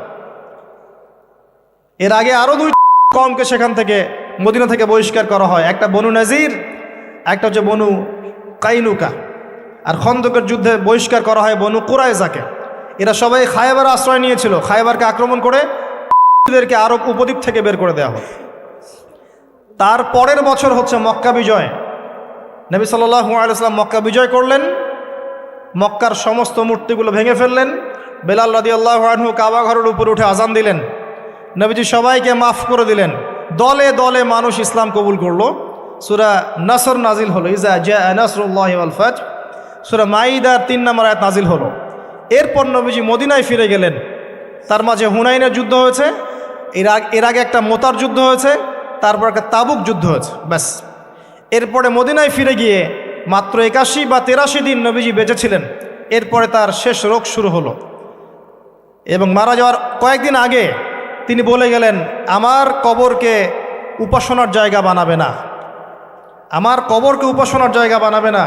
এর আগে আরও 2 কওমকে সেখান থেকে, মদিনা থেকে বহিষ্কার করা হয়। একটা বনু নাজির, একটা হচ্ছে বনু কাইনুকা। আর খন্দকের যুদ্ধে বহিষ্কার করা হয় বনু কুরাইজাকে। এরা সবাই খায়বার আশ্রয় নিয়েছিল। খায়বারকে আক্রমণ করে এদেরকে আরব উপদ্বীপ থেকে বের করে দেওয়া হয়। তার পরের বছর হচ্ছে মক্কা বিজয়। নবী সাল্লাল্লাহু আলাইহি ওয়াসাল্লাম মক্কা বিজয় করলেন। মক্কার সমস্ত মূর্তিগুলো ভেঙে ফেললেন। বেলাল রাদিয়াল্লাহু আনহু কাবা ঘরের উপরে উঠে আজান দিলেন। নবীজি সবাইকে মাফ করে দিলেন। দলে দলে মানুষ ইসলাম কবুল করলো। সূরা নাসর নাজিল হলো, ইজা জাআ নাসরুল্লাহি ওয়াল ফাতহ। সূরা মাইদার 3 নম্বর আয়াত নাজিল হলো। এরপর নবীজি মদিনায় ফিরে গেলেন। তার মাঝে হুনাইনের যুদ্ধ হয়েছে, এর আগে একটা মোতার যুদ্ধ হয়েছে, তারপর একটা তাবুক যুদ্ধ হয়েছে, ব্যাস। এরপরে মদিনায় ফিরে গিয়ে মাত্র 81 বা 83 দিন নবীজি বেঁচে ছিলেন। এরপরে তার শেষ রোগ শুরু হলো এবং মারা যাওয়ার কয়েকদিন আগে তিনি বলে গেলেন, আমার কবরকে উপাসনার জায়গা বানাবে না, আমার কবরকে উপাসনার জায়গা বানাবে না।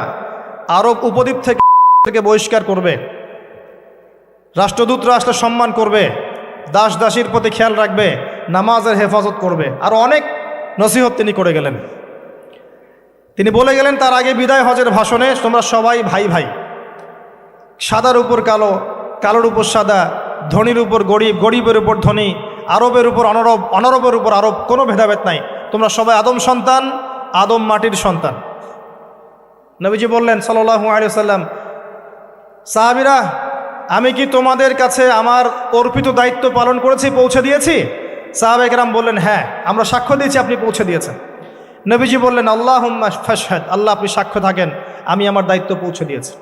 আরব উপদ্বীপ থেকে বহিষ্কার করবে, রাষ্ট্রদূতরা আসলে সম্মান করবে, দাস দাসীর প্রতি খেয়াল রাখবে, নামাজের হেফাজত করবে। আরও অনেক নসিহত তিনি করে গেলেন। তিনি বলে গেলেন তার আগে বিদায় হজের ভাষণে, তোমরা সবাই ভাই ভাই, সাদার উপর কালো, কালোর উপর সাদা, ধনীর উপর গরিব, গরিবের উপর ধনী, আরবের উপর অনরব, অনরবের উপর আরব, কোনো ভেদাভেদ নাই। তোমরা সবাই আদম সন্তান, আদম মাটির সন্তান। নবীজি বললেন সাল্লাল্লাহু আলাইহি ওয়াসাল্লাম, সাহাবীরা, আমি কি তোমাদের কাছে আমার অর্পিত দায়িত্ব পালন করেছি, পৌঁছে দিয়েছি? সাহাবায়ে কেরাম বললেন, হ্যাঁ, আমরা সাক্ষ্য দিয়েছি আপনি পৌঁছে দিয়েছেন। নবীজি বললেন, আল্লাহুম্মা ফাশহাদ, আল্লাহ আপনি সাক্ষ্য থাকেন আমি আমার দায়িত্ব পৌঁছে দিয়েছি।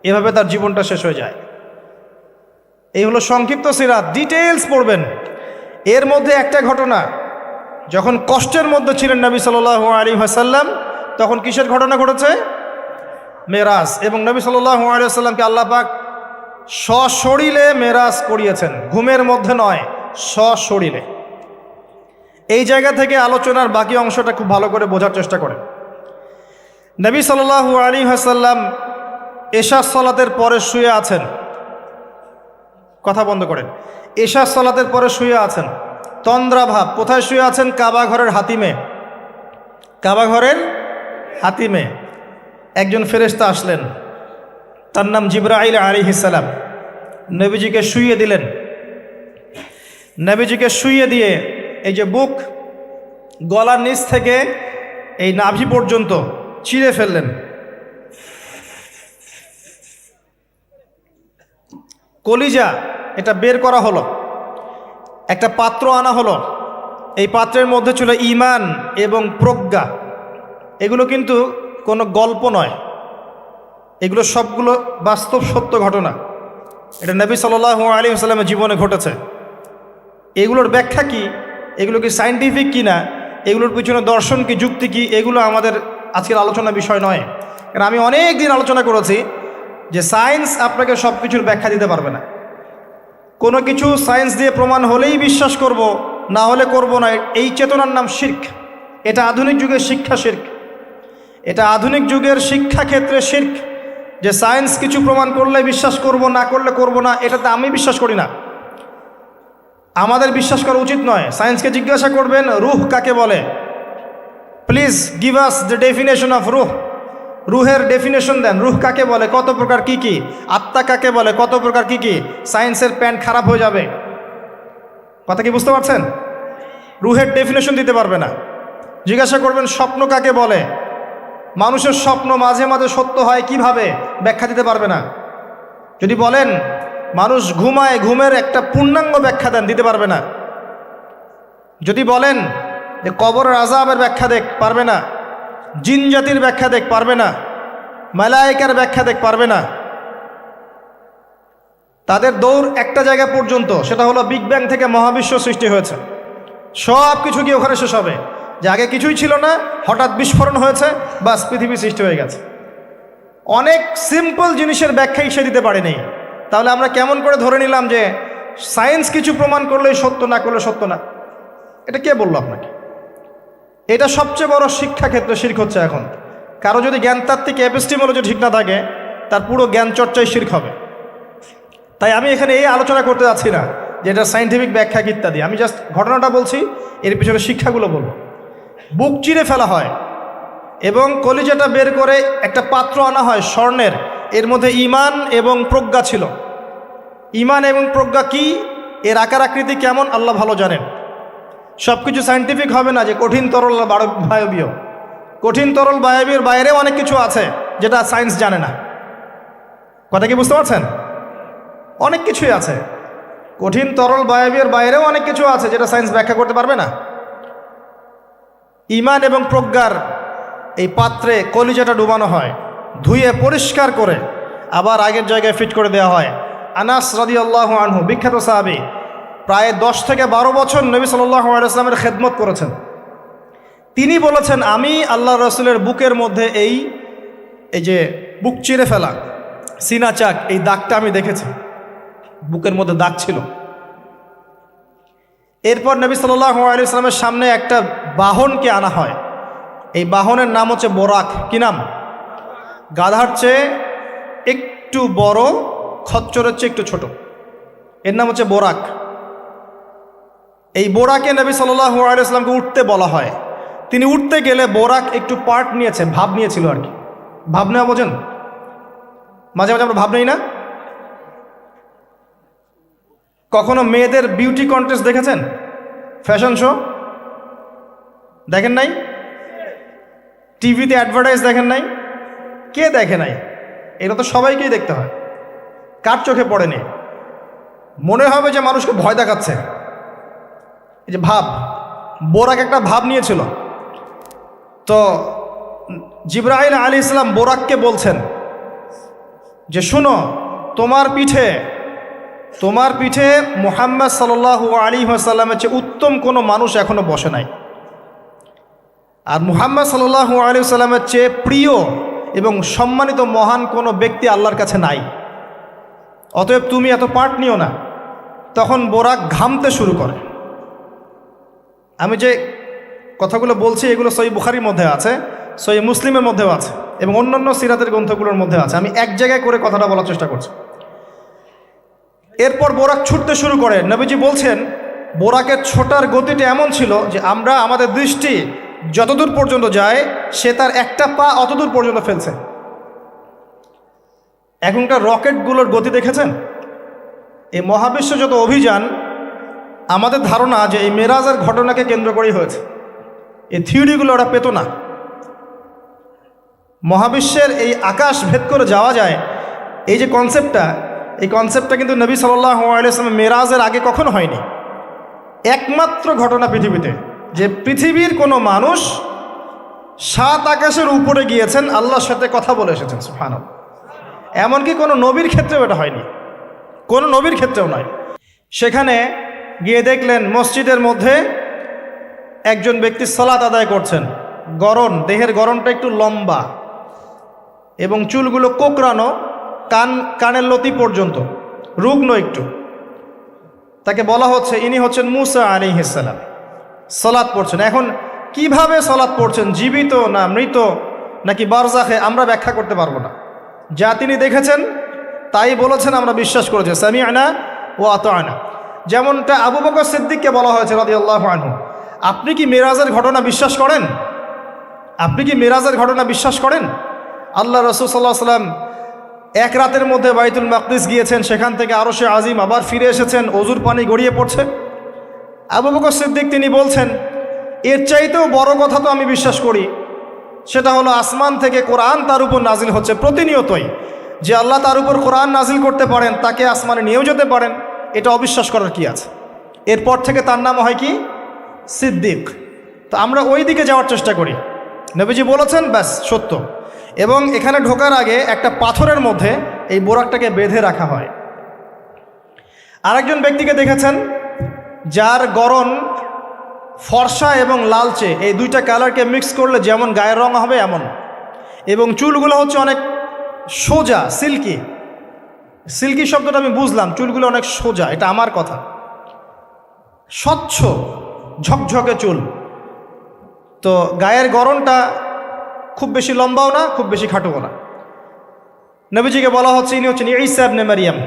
এভাবে তার জীবনটা শেষ হয়ে যায়। এই হলো সংক্ষিপ্ত সিরাত, ডিটেইলস পড়বেন। এর মধ্যে একটা ঘটনা, যখন কষ্টের মধ্যে ছিলেন নবী সাল্লাল্লাহু আলাইহি ওয়াসাল্লাম, তখন কিসের ঘটনা ঘটেছে? মেরাজ। এবং নবী সাল্লাল্লাহু আলাইহি ওয়াসাল্লামকে আল্লাহ পাক সশরীরে মেরাজ করিয়েছেন, ঘুমের মধ্যে নয়, সশরীরে। এই জায়গা থেকে আলোচনার বাকি অংশটা খুব ভালো করে বোঝার চেষ্টা করেন। নবী সাল্লাল্লাহু আলাইহি ওয়াসাল্লাম এশা সালাতের পরে শুয়ে আছেন, কথা বন্ধ করেন, এশা সালাতের পরে শুয়ে আছেন, তন্দ্রাভাব। কোথায় শুয়ে আছেন? কাবা ঘরের হাতিমে। কাবা ঘরের হাতিমে একজন ফেরেশতা আসলেন, তার নাম জিবরাইল আলাইহিস সালাম। নবীজিকে শুইয়ে দিলেন। নবীজিকে শুইয়ে দিয়ে এই যে বুক, গলার নিচ থেকে এই নাভি পর্যন্ত চিরে ফেললেন। কলিজা এটা বের করা হলো, একটা পাত্র আনা হলো। এই পাত্রের মধ্যে ছিল ঈমান এবং প্রজ্ঞা। এগুলো কিন্তু কোনো গল্প নয়, এগুলো সবগুলো বাস্তব সত্য ঘটনা। এটা নবী সাল্লাল্লাহু আলাইহি ওয়াসাল্লামের জীবনে ঘটেছে। এগুলোর ব্যাখ্যা কি, এগুলো কি সায়েন্টিফিক কি না, এগুলোর পিছনে দর্শন কি, যুক্তি কি, এগুলো আমাদের আজকের আলোচনার বিষয় নয়। কারণ আমি অনেক দিন আলোচনা করেছি যে সায়েন্স আপনাকে সব কিছুর ব্যাখ্যা দিতে পারবে না। কোনো কিছু সায়েন্স দিয়ে প্রমাণ হলেই বিশ্বাস করব, না হলে করব না, এই চেতনার নাম শিরক। এটা আধুনিক যুগের শিক্ষা শিরক, এটা আধুনিক যুগের শিক্ষাক্ষেত্রে শিরক। যে সায়েন্স কিছু প্রমাণ করলে বিশ্বাস করব, না করলে করব না, এটাতে আমি বিশ্বাস করি না, আমাদের বিশ্বাস করা উচিত নয়। সায়েন্সকে জিজ্ঞাসা করবেন রুহ কাকে বলে, please give us the definition of রুহ। রুহের ডেফিনেশন দেন, রুহ কাকে বলে, কত প্রকার কি কি, আত্মা কাকে বলে, কত প্রকার কি কি। সায়েন্সের প্যান্ট খারাপ হয়ে যাবে। কথা কি বুঝতে পারছেন? রুহের ডেফিনেশন দিতে পারবে না। জিজ্ঞাসা করবেন স্বপ্ন কাকে বলে, মানুষের স্বপ্ন মাঝে মাঝে সত্য হয় কিভাবে, ব্যাখ্যা দিতে পারবে না। যদি বলেন মানুষ ঘুমায়, ঘুমের একটা পূর্ণাঙ্গ ব্যাখ্যা দেন, দিতে পারবে না। যদি বলেন যে কবরের আযাবের ব্যাখ্যা দেখ, পারবে না। জিন জাতির ব্যাখ্যা দেখ, পারবে না। মালায়েকার ব্যাখ্যা দেখ, পারবে না। তাদের দৌড় একটা জায়গা পর্যন্ত, সেটা হলো বিগ ব্যাং থেকে মহাবিশ্ব সৃষ্টি হয়েছে। সব কিছু কি ওখানে শেষ হবে? যে আগে কিছুই ছিল না, হঠাৎ বিস্ফোরণ হয়েছে, বাস পৃথিবী সৃষ্টি হয়ে গেছে। অনেক সিম্পল জিনিসের ব্যাখ্যাই সে দিতে পারেনি। তাহলে আমরা কেমন করে ধরে নিলাম যে সায়েন্স কিছু প্রমাণ করলেই সত্য, না করলে সত্য না? এটা কে বললো আপনাকে? এটা সবচেয়ে বড় শিক্ষাক্ষেত্রে শিরক হচ্ছে এখন। কারো যদি জ্ঞানতাত্ত্বিক এপিস্টিমোলজি ঠিক না থাকে, তার পুরো জ্ঞান চর্চায় শিরক হবে। তাই আমি এখানে এই আলোচনা করতে যাচ্ছি না যে এটা সায়েন্টিফিক ব্যাখ্যা ইত্যাদি। আমি জাস্ট ঘটনাটা বলছি, এর পিছনে শিক্ষাগুলো বলবো। বুক চিরে ফেলা হয় এবং কলিজাটা বের করে একটা পাত্র আনা হয় স্বর্ণের, এর মধ্যে ঈমান এবং প্রজ্ঞা ছিল। ঈমান এবং প্রজ্ঞা কি, এর আকার আকৃতি কেমন, আল্লাহ ভালো জানেন। সব কিছু সায়েন্টিফিক হবে না যে কঠিন তরল বায়বীয়। কঠিন তরল বায়বীর বাইরেও অনেক কিছু আছে যেটা সায়েন্স জানে না। কথা কি বুঝতে পারছেন? অনেক কিছুই আছে, কঠিন তরল বায়বীর বাইরেও অনেক কিছু আছে যেটা সায়েন্স ব্যাখ্যা করতে পারবে না। ঈমান এবং প্রজ্ঞার এই পাত্রে কলিজাটা ডুবানো হয়, ধুয়ে পরিষ্কার করে আবার আগের জায়গায় ফিট করে দেওয়া হয়। আনাস রাদিয়াল্লাহু আনহু, বিখ্যাত সাহাবী, প্রায় 10 থেকে 12 বছর নবী সাল্লাল্লাহু আলাইহি ওয়াসাল্লামের খেদমত করেছেন। তিনি বলেছেন, আমি আল্লাহ রসুলের বুকের মধ্যে এই যে বুক চিরে ফেলা, সিনা চাক, এই দাগটা আমি দেখেছি, বুকের মধ্যে দাগ ছিল। এরপর নবী সাল্লাল্লাহু আলাইহি ওয়াসাল্লামের সামনে একটা বাহনকে আনা হয়। এই বাহনের নাম হচ্ছে বোরাক। কি নাম? গাধার চেয়ে একটু বড়, খচ্চরের চেয়ে একটু ছোট, এর নাম হচ্ছে বোরাক। এই বোরাকে নবী সাল্লাল্লাহু আলাইহি ওয়াসাল্লামকে উঠতে বলা হয়। তিনি উঠতে গেলে বোরাক একটু পার্ট নিয়েছে, ভাব নিয়েছিল আর কি। ভাব নেওয়া বোঝেন? মাঝে মাঝে আমরা ভাব নেই না? কখনো মেয়েদের বিউটি কন্টেস্ট দেখেছেন? ফ্যাশন শো দেখেন নাই? টিভিতে অ্যাডভার্টাইজ দেখেন নাই? কে দেখে নাই? এটা তো সবাইকেই দেখতে হয়। কার চোখে পড়েনি? মনে হবে যে মানুষকে ভয় দেখাচ্ছে। এই যে ভাব, বোরাক একটা ভাব নিয়েছিল। তো জিবরাইল আলাইহিস সালাম বোরাককে বলছেন যে শুনো, তোমার পিঠে মুহাম্মদ সাল্লাল্লাহু আলাইহি ওয়াসাল্লামের চেয়ে উত্তম কোনো মানুষ এখনো বসে নাই, আর মুহাম্মদ সাল্লাল্লাহু আলাইহি ওয়াসাল্লামের চেয়ে প্রিয় এবং সম্মানিত মহান কোনো ব্যক্তি আল্লাহর কাছে নাই। অতএব তুমি এত পার্ট নিও না। তখন বোরাক ঘামতে শুরু করে। আমি যে কথাগুলো বলছি এগুলো সহিহ বুখারীর মধ্যে আছে, সহিহ মুসলিমের মধ্যেও আছে এবং অন্যান্য সিরাতের গ্রন্থগুলোর মধ্যে আছে। আমি এক জায়গায় করে কথাটা বলার চেষ্টা করছি। এরপর বোরাক ছুটতে শুরু করে। নবীজি বলছেন, বোরাকের ছোটার গতিটা এমন ছিল যে আমরা আমাদের দৃষ্টি যতদূর পর্যন্ত যায়, সে তার একটা পা অতদূর পর্যন্ত ফেলছে। এখনকার রকেটগুলোর গতি দেখেছেন? এই মহাবিশ্ব যত অভিযান, আমাদের ধারণা যে এই মেরাজের ঘটনাকে কেন্দ্র করেই হয়েছে। এই থিওরিগুলো ওরা পেত না। মহাবিশ্বের এই আকাশ ভেদ করে যাওয়া যায়, এই যে কনসেপ্টটা কিন্তু নবী সাল্লাল্লাহু আলাইহি ওয়াসাল্লাম মেরাজের আগে কখনো হয়নি। একমাত্র ঘটনা পৃথিবীতে যে পৃথিবীর কোনো মানুষ সাত আকাশের উপরে গিয়েছেন, আল্লাহর সাথে কথা বলে এসেছেন। সুবহানাল্লাহ। এমনকি কোনো নবীর ক্ষেত্রেও এটা হয়নি, কোনো নবীর ক্ষেত্রেও নয়। সেখানে গিয়ে দেখলেন মসজিদের মধ্যে একজন ব্যক্তি সালাত আদায় করছেন। দেহের গড়নটা একটু লম্বা এবং চুলগুলো কোকড়ানো, কানের লতি পর্যন্ত, রুগ্ন একটু। তাকে বলা হচ্ছে ইনি হচ্ছেন মুসা আলাইহিস সালাম, সালাত পড়ছেন। এখন কিভাবে সালাত পড়ছেন, জীবিত না মৃত নাকি বারজাখে, আমরা ব্যাখ্যা করতে পারবো না। যা তিনি দেখেছেন তাই বলেছেন, আমরা বিশ্বাস করেছি, সামি'না ওয়া আতা'না। যেমনটা আবু বকর সিদ্দিককে বলা হয়েছে রাদিয়াল্লাহু আনহু, আপনি কি মেরাজের ঘটনা বিশ্বাস করেন? আপনি কি মেরাজের ঘটনা বিশ্বাস করেন? আল্লাহ রাসূল সাল্লাল্লাহু আলাইহি ওয়াসাল্লাম এক রাতের মধ্যে বাইতুল মাকদিস গিয়েছেন, সেখান থেকে আরশে আজিম, আবার ফিরে এসেছেন, অজুর পানি গড়িয়ে পড়ছে। আবু বকর সিদ্দিক তিনি বলছেন, এর চাইতেও বড় কথা তো আমি বিশ্বাস করি, সেটা হলো আসমান থেকে কোরআন তার উপর নাজিল হচ্ছে প্রতিনিয়তই। যে আল্লাহ তার উপর কোরআন নাজিল করতে পারেন, তাকে আসমানে নিয়েও যেতে পারেন, এটা অবিশ্বাস করার কি আছে? এরপর থেকে তার নাম হয় কি? সিদ্দিক। তো আমরা ওই দিকে যাওয়ার চেষ্টা করি। নবীজি বলেছেন, ব্যাস সত্য। এবং এখানে ঢোকার আগে একটা পাথরের মধ্যে এই বোরাকটাকে বেঁধে রাখা হয়। আরেকজন ব্যক্তিকে দেখেছেন যার গড়ন ফর্সা এবং লালচে, এই দুইটা কালারকে মিক্স করলে যেমন গায়ের রং হবে এমন, এবং চুলগুলো হচ্ছে অনেক সোজা, সিল্কি। সিল্কি শব্দটা আমি বুঝলাম, চুলগুলো অনেক সোজা, এটা আমার কথা। স্বচ্ছ ঝকঝকে চুল। তো গায়ের গড়নটা খুব বেশি লম্বাও না, খুব বেশি খাটোও না। নবীজিকে বলা হচ্ছে ইনি হচ্ছেন ঈসা ইবনে মারইয়াম।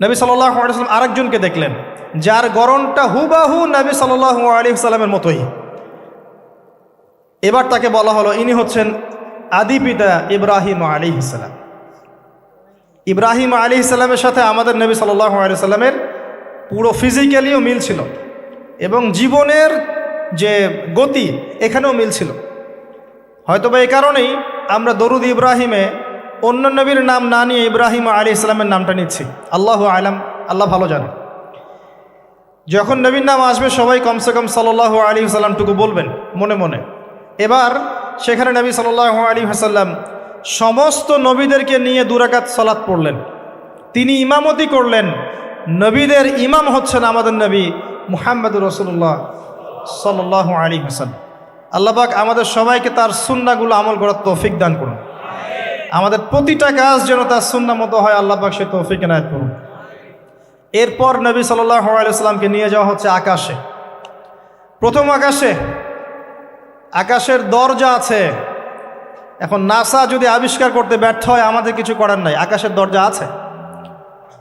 নবী সাল্লাল্লাহু আলাইহি ওয়াসাল্লাম আরেকজনকে দেখলেন যার গড়নটা হুবাহু নবী সাল্লাল্লাহু আলাইহি ওয়াসাল্লামের মতোই। এবার তাকে বলা হলো ইনি হচ্ছেন আদি পিতা ইব্রাহিম আলাইহিস সালাম। ইব্রাহিম আলাইহিস সালামের সাথে আমাদের নবী সাল্লাল্লাহু আলাইহি ওয়াসাল্লামের পুরো ফিজিক্যালিও মিল ছিল, এবং জীবনের যে গতি এখানেও মিল ছিল। হয়তোবা এই কারণেই আমরা দরুদ ইব্রাহিমে অন্য নবীর নাম না নিয়ে ইব্রাহিম আলাইহিস সালামের নামটা নিচ্ছি। আল্লাহু আলাম, আল্লাহ ভালো জানে। যখন নবীর নাম আসবে সবাই কমসে কম সাল্লাল্লাহু আলাইহি ওয়াসাল্লামটুকু বলবেন মনে মনে। এবার সেখানে নবী সাল্লাল্লাহু আলাইহি ওয়াসাল্লাম সমস্ত নবীদেরকে নিয়ে 2 রাকাত সালাত পড়লেন। তিনি ইমামতি করলেন। নবীদের ইমাম হচ্ছেন আমাদের নবী মুহাম্মদুর রাসূলুল্লাহ সাল্লাল্লাহু আলাইহি ওয়াসাল্লাম। আল্লাহ পাক আমাদের সবাইকে তার সুন্নাহগুলো আমল করার তৌফিক দান করুন। আমাদের প্রতিটা কাজ যেন তার সুন্নাহ মতো হয়, আল্লাহ পাক সে তৌফিক এনায়েত করুন। এরপর নবী সাল্লাল্লাহু আলাইহি ওয়াসাল্লামকে নিয়ে যাওয়া হচ্ছে আকাশে। প্রথম আকাশের দরজা আছে। এখন নাসা যদি আবিষ্কার করতে ব্যর্থ হয়, আমাদের কিছু করার নাই, আকাশের দরজা আছে।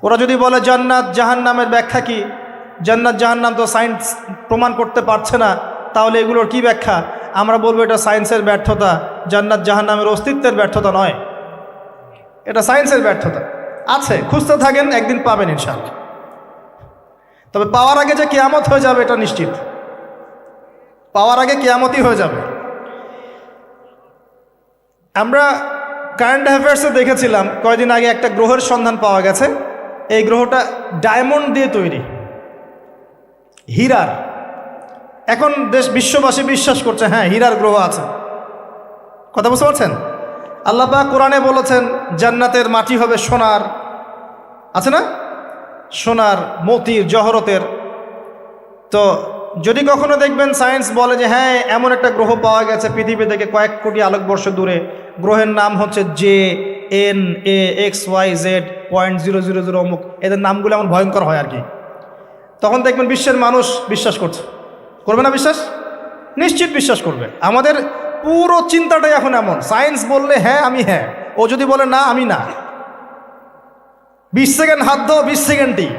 ওরা যদি বলে জান্নাত জাহান্নামের ব্যাখ্যা কি, জান্নাত জাহান্নাম তো সায়েন্স প্রমাণ করতে পারছে না, তাহলে এগুলোর কি ব্যাখ্যা? আমরা বলবো এটা সায়েন্সের ব্যর্থতা, জান্নাত জাহান্নামের অস্তিত্বের ব্যর্থতা নয়, এটা সায়েন্সের ব্যর্থতা। আছে, খুঁজতে থাকেন, একদিন পাবেন ইনশাআল্লাহ। তবে পাওয়ার আগে যে কিয়ামত হয়ে যাবে এটা নিশ্চিত, পাওয়ার আগে কিয়ামতই হয়ে যাবে। আমরা কারেন্ট অ্যাফেয়ার্সে দেখেছিলাম কয়েকদিন আগে একটা গ্রহের সন্ধান পাওয়া গেছে। এই গ্রহটা ডায়মন্ড দিয়ে তৈরি, হীরার। এখন বিশ্ববাসী বিশ্বাস করছে হ্যাঁ হীরার গ্রহ আছে। কথা বুঝতে পারছেন? আল্লাহ পাক কোরআনে বলেছেন জান্নাতের মাটি হবে সোনার, আছে না, সোনার, মতির, জহরতের। তো যদি কখনো দেখবেন সায়েন্স বলে যে হ্যাঁ এমন একটা গ্রহ পাওয়া গেছে পৃথিবী থেকে কয়েক কোটি আলোকবর্ষ দূরে, গ্রহের নাম হচ্ছে JNAXYZ.000 অমুক, এদের নামগুলো এমন ভয়ঙ্কর হয় আর কি, তখন দেখবেন বিশ্বের মানুষ বিশ্বাস করছে। করবে না বিশ্বাস? নিশ্চিত বিশ্বাস করবে। আমাদের পুরো চিন্তাটাই এখন এমন, সায়েন্স বললে হ্যাঁ আমি হ্যাঁ, ও যদি বলে না আমি না। 20 সেকেন্ড হাত দাও, 20 সেকেন্ডই।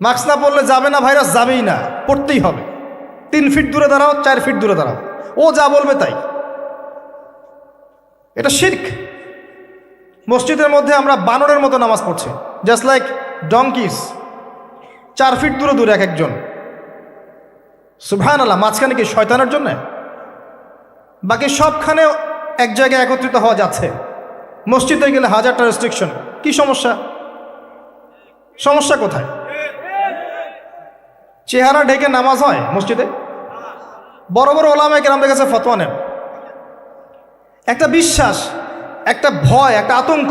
মাস্ক না পরলে যাবে না, ভাইরাস যাবেই না, পড়তেই হবে। 3 ফিট দূরে দাঁড়াও, 4 ফিট দূরে দাঁড়াও, ও যা বলবে তাই। এটা শিরক। মসজিদের মধ্যে আমরা বানরের মতো নামাজ পড়ছি, জাস্ট লাইক ডঙ্কিস, 4 ফিট দূরে দূরে এক একজন। সুবহানাল্লাহ। মাঝখানে কি শয়তানের জন্য? বাকি সবখানে এক জায়গায় একত্রিত হওয়া যাচ্ছে। মসজিদে গেলে 1000টা রেস্ট্রিকশন, কি সমস্যা? সমস্যা কোথায়? চেহারা ঢেকে নামাজ হয় মসজিদে? বড় বড় ওলামায়ে কেরামদের কাছে ফতোয়া নেন। একটা বিশ্বাস, একটা ভয়, একটা আতঙ্ক।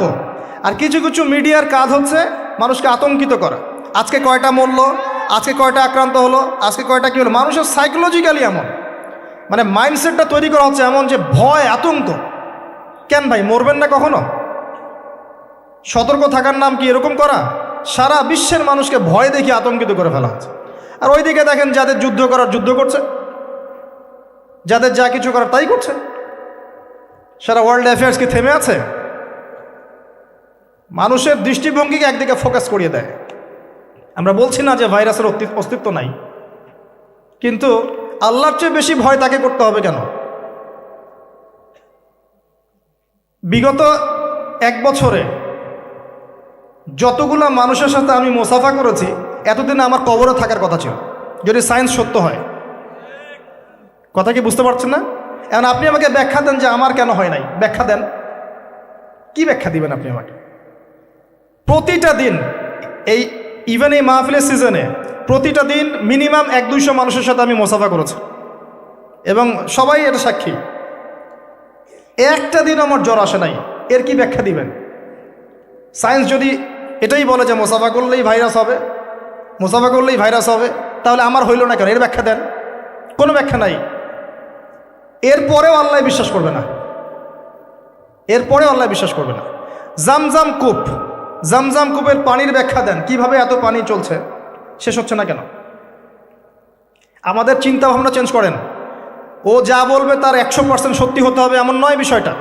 আর কিছু কিছু মিডিয়ার কাজ হচ্ছে মানুষকে আতঙ্কিত করা। আজকে কয়টা মরল, আজকে কয়টা আক্রান্ত হলো, আজকে কয়টা কী হলো, মানুষের সাইকোলজিক্যালি এমন, মানে মাইন্ডসেটটা তৈরি করা হচ্ছে এমন যে ভয়, আতঙ্ক। কেন ভাই, মরবেন না কখনো? সতর্ক থাকার নাম কি এরকম করা? সারা বিশ্বের মানুষকে ভয় দেখিয়ে আতঙ্কিত করে ফেলা হচ্ছে। আর ওইদিকে দেখেন যাদের যুদ্ধ করার যুদ্ধ করছে, যাদের যা কিছু করার তাই করছে। সারা ওয়ার্ল্ড অ্যাফেয়ার্স কি থেমে আছে? মানুষের দৃষ্টিভঙ্গিকে একদিকে ফোকাস করিয়ে দেয়। আমরা বলছি না যে ভাইরাসের অস্তিত্ব নাই, কিন্তু আল্লাহর চেয়ে বেশি ভয় তাকে করতে হবে কেন? বিগত 1 বছরে যতগুলা মানুষের সাথে আমি মুসাফা করেছি, এতদিন আমার কবরে থাকার কথা ছিল, যদি সায়েন্স সত্য হয়। কথা কি বুঝতে পারছেন না? এখন আপনি আমাকে ব্যাখ্যা দেন যে আমার কেন হয় নাই, ব্যাখ্যা দেন। কি ব্যাখ্যা দিবেন আপনি আমাকে? প্রতিটা দিন এই ইভেন এই মাহফিলের সিজনে প্রতিটা দিন মিনিমাম 100-200 মানুষের সাথে আমি মুসাফা করেছি, এবং সবাই এটা সাক্ষী। একটা দিন আমার জ্বর আসে নাই, এর কি ব্যাখ্যা দিবেন? সায়েন্স যদি এটাই বলে যে মুসাফা করলেই ভাইরাস হবে, মুসাফা করলেই ভাইরাস হবে, তাহলে আমার হইল না কেন? এর ব্যাখ্যা দেন। কোনো ব্যাখ্যা নাই। এরপরেও আল্লাহ বিশ্বাস করবে না, এরপরেও আল্লাহ বিশ্বাস করবে না। জামজাম কূপ, জামজাম কূপের পানির ব্যাখ্যা দেন, কিভাবে এত পানি চলছে, শেষ হচ্ছে না কেন? আমাদের চিন্তা ভাবনা চেঞ্জ করেন। ও যা বলবে তার 100% সত্যি হতে হবে এমন নয় বিষয়টা।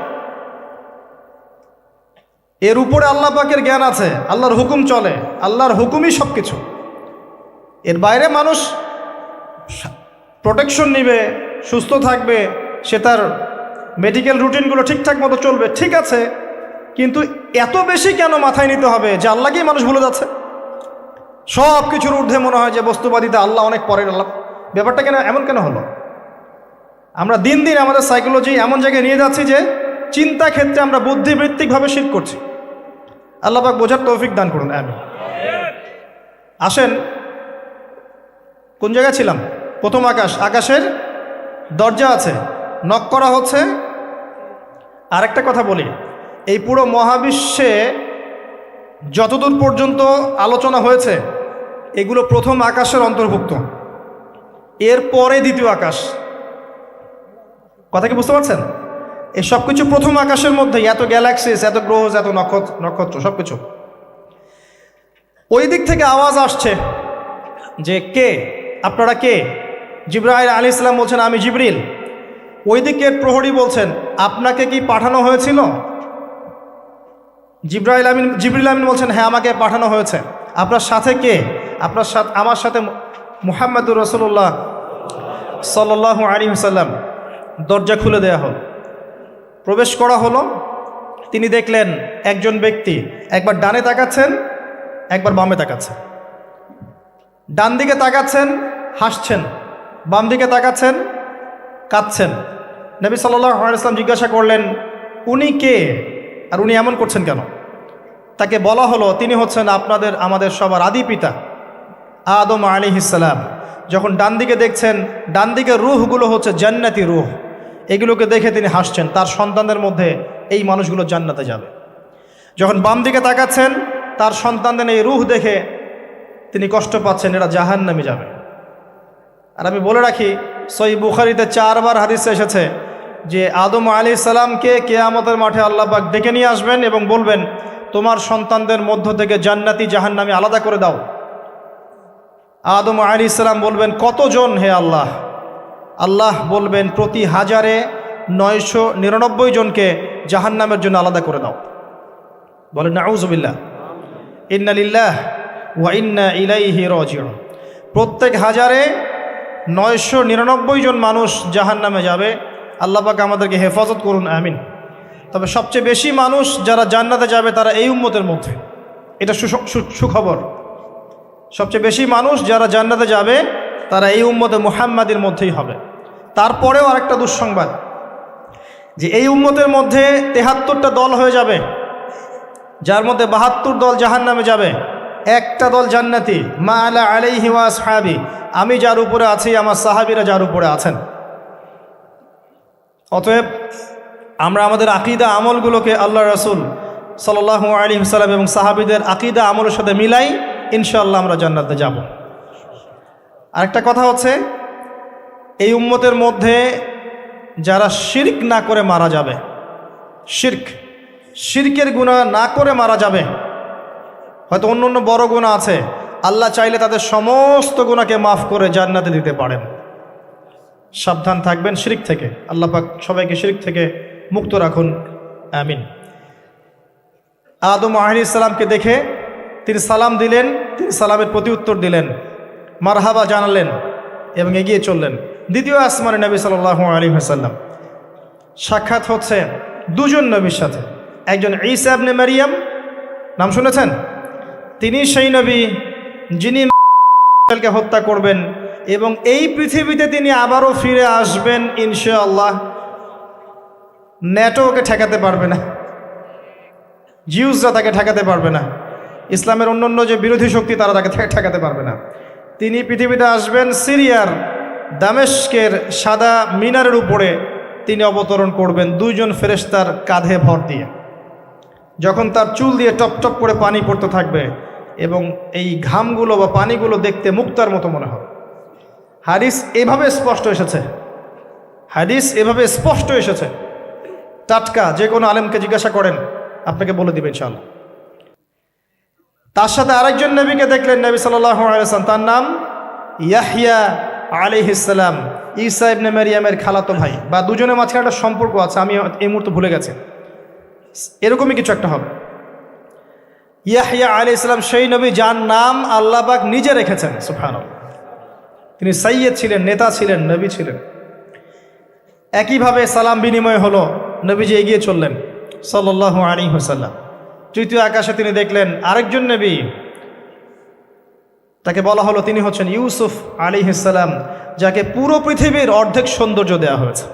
এর উপরে আল্লাহ পাকের জ্ঞান আছে, আল্লাহর হুকুম চলে, আল্লাহর হুকুমই সব কিছু। এর বাইরে মানুষ প্রোটেকশন নিবে, সুস্থ থাকবে, সে তার মেডিকেল রুটিনগুলো ঠিকঠাক মতো চলবে, ঠিক আছে, কিন্তু এত বেশি কেন মাথায় নিতে হবে যে আল্লাহকেই মানুষ ভুলে যাচ্ছে? সব কিছুর ঊর্ধ্বে মনে হয় যে বস্তুবাদিতা, আল্লাহ অনেক পরের। আল্লাহ ব্যাপারটা কেন এমন কেন হলো? আমরা দিন দিন আমাদের সাইকোলজি এমন জায়গায় নিয়ে যাচ্ছি যে চিন্তা ক্ষেত্রে আমরা বুদ্ধিবৃত্তিকভাবে শিরক করছি। আল্লাহ পাক বোঝার তৌফিক দান করুন, আমিন। আসেন, কোন জায়গায় ছিলাম? প্রথম আকাশ, আকাশের দরজা আছে, নক করা হচ্ছে। আরেকটা কথা বলি, এই পুরো মহাবিশ্বে যতদূর পর্যন্ত আলোচনা হয়েছে এগুলো প্রথম আকাশের অন্তর্ভুক্ত, এরপরে দ্বিতীয় আকাশ। কথা কি বুঝতে পারছেন? এই সব কিছু প্রথম আকাশের মধ্যে, এত গ্যালাক্সিস, এত গ্রহ, এত নক্ষত্র সব কিছু। ওই দিক থেকে আওয়াজ আসছে যে কে আপনারা, কে? জিবরাইল আলাইহিস সালাম বলছেন আমি জিবরিল। ওই দিকের প্রহরী বলছেন আপনাকে কি পাঠানো হয়েছিল? জিবরিল আমিন বলছেন হ্যাঁ, আমাকে পাঠানো হয়েছে। আপনার সাথে কে? আপনার সাথে, আমার সাথে মুহাম্মদুর রাসূলুল্লাহ সাল্লাল্লাহু আলাইহি ওয়াসাল্লাম। দরজা খুলে দেয়া হল, প্রবেশ করা হলো। তিনি দেখলেন একজন ব্যক্তি একবার ডানে তাকাচ্ছেন, একবার বামে তাকাচ্ছেন। ডান দিকে তাকাচ্ছেন, হাসছেন, বাম দিকে তাকাচ্ছেন, কাঁদছেন। নবী সাল্লাল্লাহু আলাইহি ওয়াসাল্লাম জিজ্ঞাসা করলেন উনি কে, আর উনি এমন করছেন কেন? তাকে বলা হলো তিনি হচ্ছেন আমাদের সবার আদি পিতা আদম আলাইহিস সালাম। যখন ডান দিকে দেখছেন, ডান দিকের রূহগুলো হচ্ছে জান্নাতি রূহ, এগুলোকে দেখে তিনি হাসছেন, তার সন্তানদের মধ্যে এই মানুষগুলো জান্নাতে যাবে। যখন বাম দিকে তাকাচ্ছেন, তার সন্তানদের এই রূহ দেখে তিনি কষ্ট পাচ্ছেন, এরা জাহান্নামে যাবে। আর আমি বলে রাখি, সহিহ বুখারীতে 4 বার হাদিসে এসেছে যে আদম আলাইহিস সালামকে কিয়ামতের মাঠে আল্লাহ পাক ডেকে নিয়ে আসবেন এবং বলবেন তোমার সন্তানদের মধ্য থেকে জান্নাতি জাহান্নামী আলাদা করে দাও। আদম আলাইহিস সালাম বলবেন কতজন হে আল্লাহ? আল্লাহ বলবেন প্রতি 1000-এ 999 জনকে জাহান্নামের জন্য আলাদা করে দাও। বলেন নাউযুবিল্লাহ, ইন্না লিল্লাহি ওয়া ইন্না ইলাইহি রাজিউন। প্রত্যেক 1000-এ 999 জন মানুষ জাহান্নামে যাবে। আল্লাহ পাক আমাদেরকে হেফাজত করুন, আমিন। তবে সবচেয়ে বেশি মানুষ যারা জান্নাতে যাবে তারা এই উম্মতের মধ্যে, এটা সুখবর। সবচেয়ে বেশি মানুষ যারা জান্নাতে যাবে তারা এই উম্মতে মুহাম্মাদের মধ্যেই হবে। তারপরেও আরেকটা দুঃসংবাদ, যে এই উম্মতের মধ্যে 73টা দল হয়ে যাবে, যার মধ্যে 72 দল জাহান্নামে যাবে, একটা দল জান্নাতি। মা আলা আলাইহি ওয়া আসহাবি, আমি যার উপরে আছি আমার সাহাবীরা যার উপরে আছেন। অতএব আমরা আমাদের আকীদা আমলগুলোকে আল্লাহ রাসূল সাল্লাল্লাহু আলাইহি ওয়াসাল্লাম এবং সাহাবীদের আকীদা আমলের সাথে মিলাই, ইনশাআল্লাহ আমরা জান্নাতে যাব। আরেকটা কথা হচ্ছে, এই উম্মতের মধ্যে যারা শিরক না করে মারা যাবে, শিরকের গুনাহ না করে মারা যাবে, হয়তো অন্য অন্য বড় গুনাহ আছে, আল্লাহ চাইলে তাদের সমস্ত গুনাহকে মাফ করে জান্নাতে দিতে পারেন। সাবধান থাকবেন শিরক থেকে। আল্লাহ পাক সবাইকে শিরক থেকে মুক্ত রাখুন, আমিন। আদম আলাইহিস সালামকে দেখে তিনি সালাম দিলেন, তিনি সালামের প্রতি উত্তর দিলেন, মারহাবা জানালেন এবং এগিয়ে চললেন। দ্বিতীয় আসমানে নবী সাল্লাল্লাহু আলাইহি ওয়াসাল্লাম সাক্ষাৎ হচ্ছে দুজন নবীর সাথে। একজন ঈসা ইবনে মারিয়াম, নাম শুনেছেন? তিনি সেই নবী যিনি কে হত্যা করবেন এবং এই পৃথিবীতে তিনি আবারও ফিরে আসবেন ইনশাআল্লাহ। ন্যাটো ওকে ঠেকাতে পারবে না, জিউসরা তাকে ঠেকাতে পারবে না, ইসলামের অন্যান্য যে বিরোধী শক্তি তারা তাকে ঠেকাতে পারবে না। তিনি পৃথিবীতে আসবেন, সিরিয়ার দামেস্কের সাদা মিনারের উপরে তিনি অবতরণ করবেন দুইজন ফেরেশতার কাঁধে ভর দিয়ে। যখন তার চুল দিয়ে টপ টপ করে পানি পড়তে থাকবে এবং এই ঘামগুলো বা পানিগুলো দেখতে মুক্তার মতো মনে হবে। হাদিস এভাবে স্পষ্ট এসেছে, টাটকা। যে কোনো আলেমকে জিজ্ঞাসা করেন, আপনাকে বলে দিবেন ইনশাআল্লাহ। তার সাথে আরেকজন নবীকে দেখলেন, নবী সাল্লাল্লাহু আলাইহি ওয়াসাল্লাম, তার নাম ইয়াহইয়া আলাইহিস সালাম, ঈসা ইবনে মারিয়ামের খালাতো ভাই, বা দুজনের মাঝখানে একটা সম্পর্ক আছে, আমি এই মুহূর্তে ভুলে গেছি, এরকমই কিছু একটা হবে। ইয়াহইয়া আলাইহিস সালাম সেই নবী যার নাম আল্লাহ পাক নিজে রেখেছেন, সুবহানাল্লাহ। তিনি সাইয়্যেদ ছিলেন, নেতা ছিলেন, নবী ছিলেন। একইভাবে সালাম বিনিময় হলো, নবীজি এগিয়ে চললেন সাল্লাল্লাহু আলাইহি ওয়াসাল্লাম। তৃতীয় আকাশে তিনি দেখলেন আরেকজন নবী, তাকে বলা হলো তিনি হচ্ছেন ইউসুফ আলাইহিস সালাম, যাকে পুরো পৃথিবীর অর্ধেক সৌন্দর্য দেওয়া হয়েছে।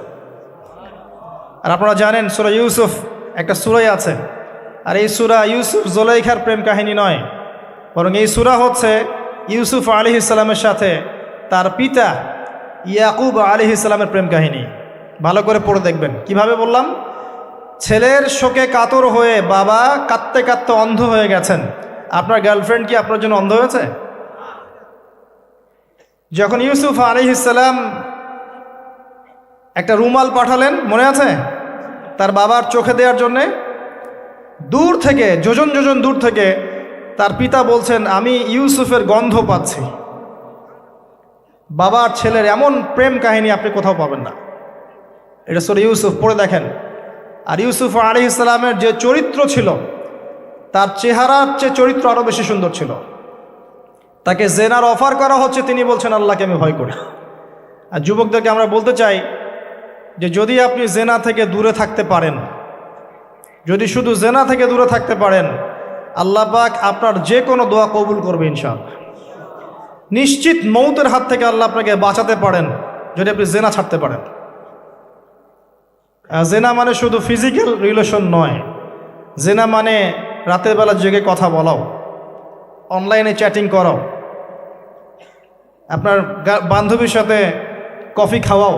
আর আপনারা জানেন সূরা ইউসুফ একটা সূরাই আছে, আর এই সূরা ইউসুফ জুলাইখার প্রেম কাহিনী নয়, বরং এই সূরা হচ্ছে ইউসুফ আলাইহিস সালামের সাথে তার পিতা ইয়াকুব আলাইহিস সালামের প্রেম কাহিনী। ভালো করে পড়ে দেখবেন। কিভাবে বললাম? ছেলের শোকে কাতর হয়ে বাবা কাঁদতে কাঁদতে অন্ধ হয়ে গেছেন। আপনার গার্লফ্রেন্ড কি আপনার জন্য অন্ধ হয়েছে? যখন ইউসুফ আলাইহিস সালাম একটা রুমাল পাঠালেন, মনে আছে, তার বাবার চোখে দেওয়ার জন্যে, দূর থেকে, যোজন যোজন দূর থেকে তার পিতা বলছেন, আমি ইউসুফের গন্ধ পাচ্ছি। বাবার ছেলের এমন প্রেম কাহিনী আপনি কোথাও পাবেন না। এটা সূরা ইউসুফ, পড়ে দেখেন। আর ইউসুফ আলাইহিস সালামের যে চরিত্র ছিল, তার চেহারার চেয়ে চরিত্র আরও বেশি সুন্দর ছিল। তাকে জেনার অফার করা হচ্ছে, তিনি বলছেন আল্লাহকে আমি ভয় করি। আর যুবকদেরকে আমরা বলতে চাই যে যদি আপনি জেনা থেকে দূরে থাকতে পারেন, যদি শুধু জেনা থেকে দূরে থাকতে পারেন, আল্লাহ পাক আপনার যে কোনো দোয়া কবুল করবে ইনশাআল্লাহ। নিশ্চিত মৌতের হাত থেকে আল্লাহ আপনাকে বাঁচাতে পারেন যদি আপনি জেনা ছাড়তে পারেন। জেনা মানে শুধু ফিজিক্যাল রিলেশন নয়, জেনা মানে রাতের বেলা জেগে কথা বলাও, অনলাইনে চ্যাটিং করাও, আপনার বান্ধবীর সাথে কফি খাওয়াও,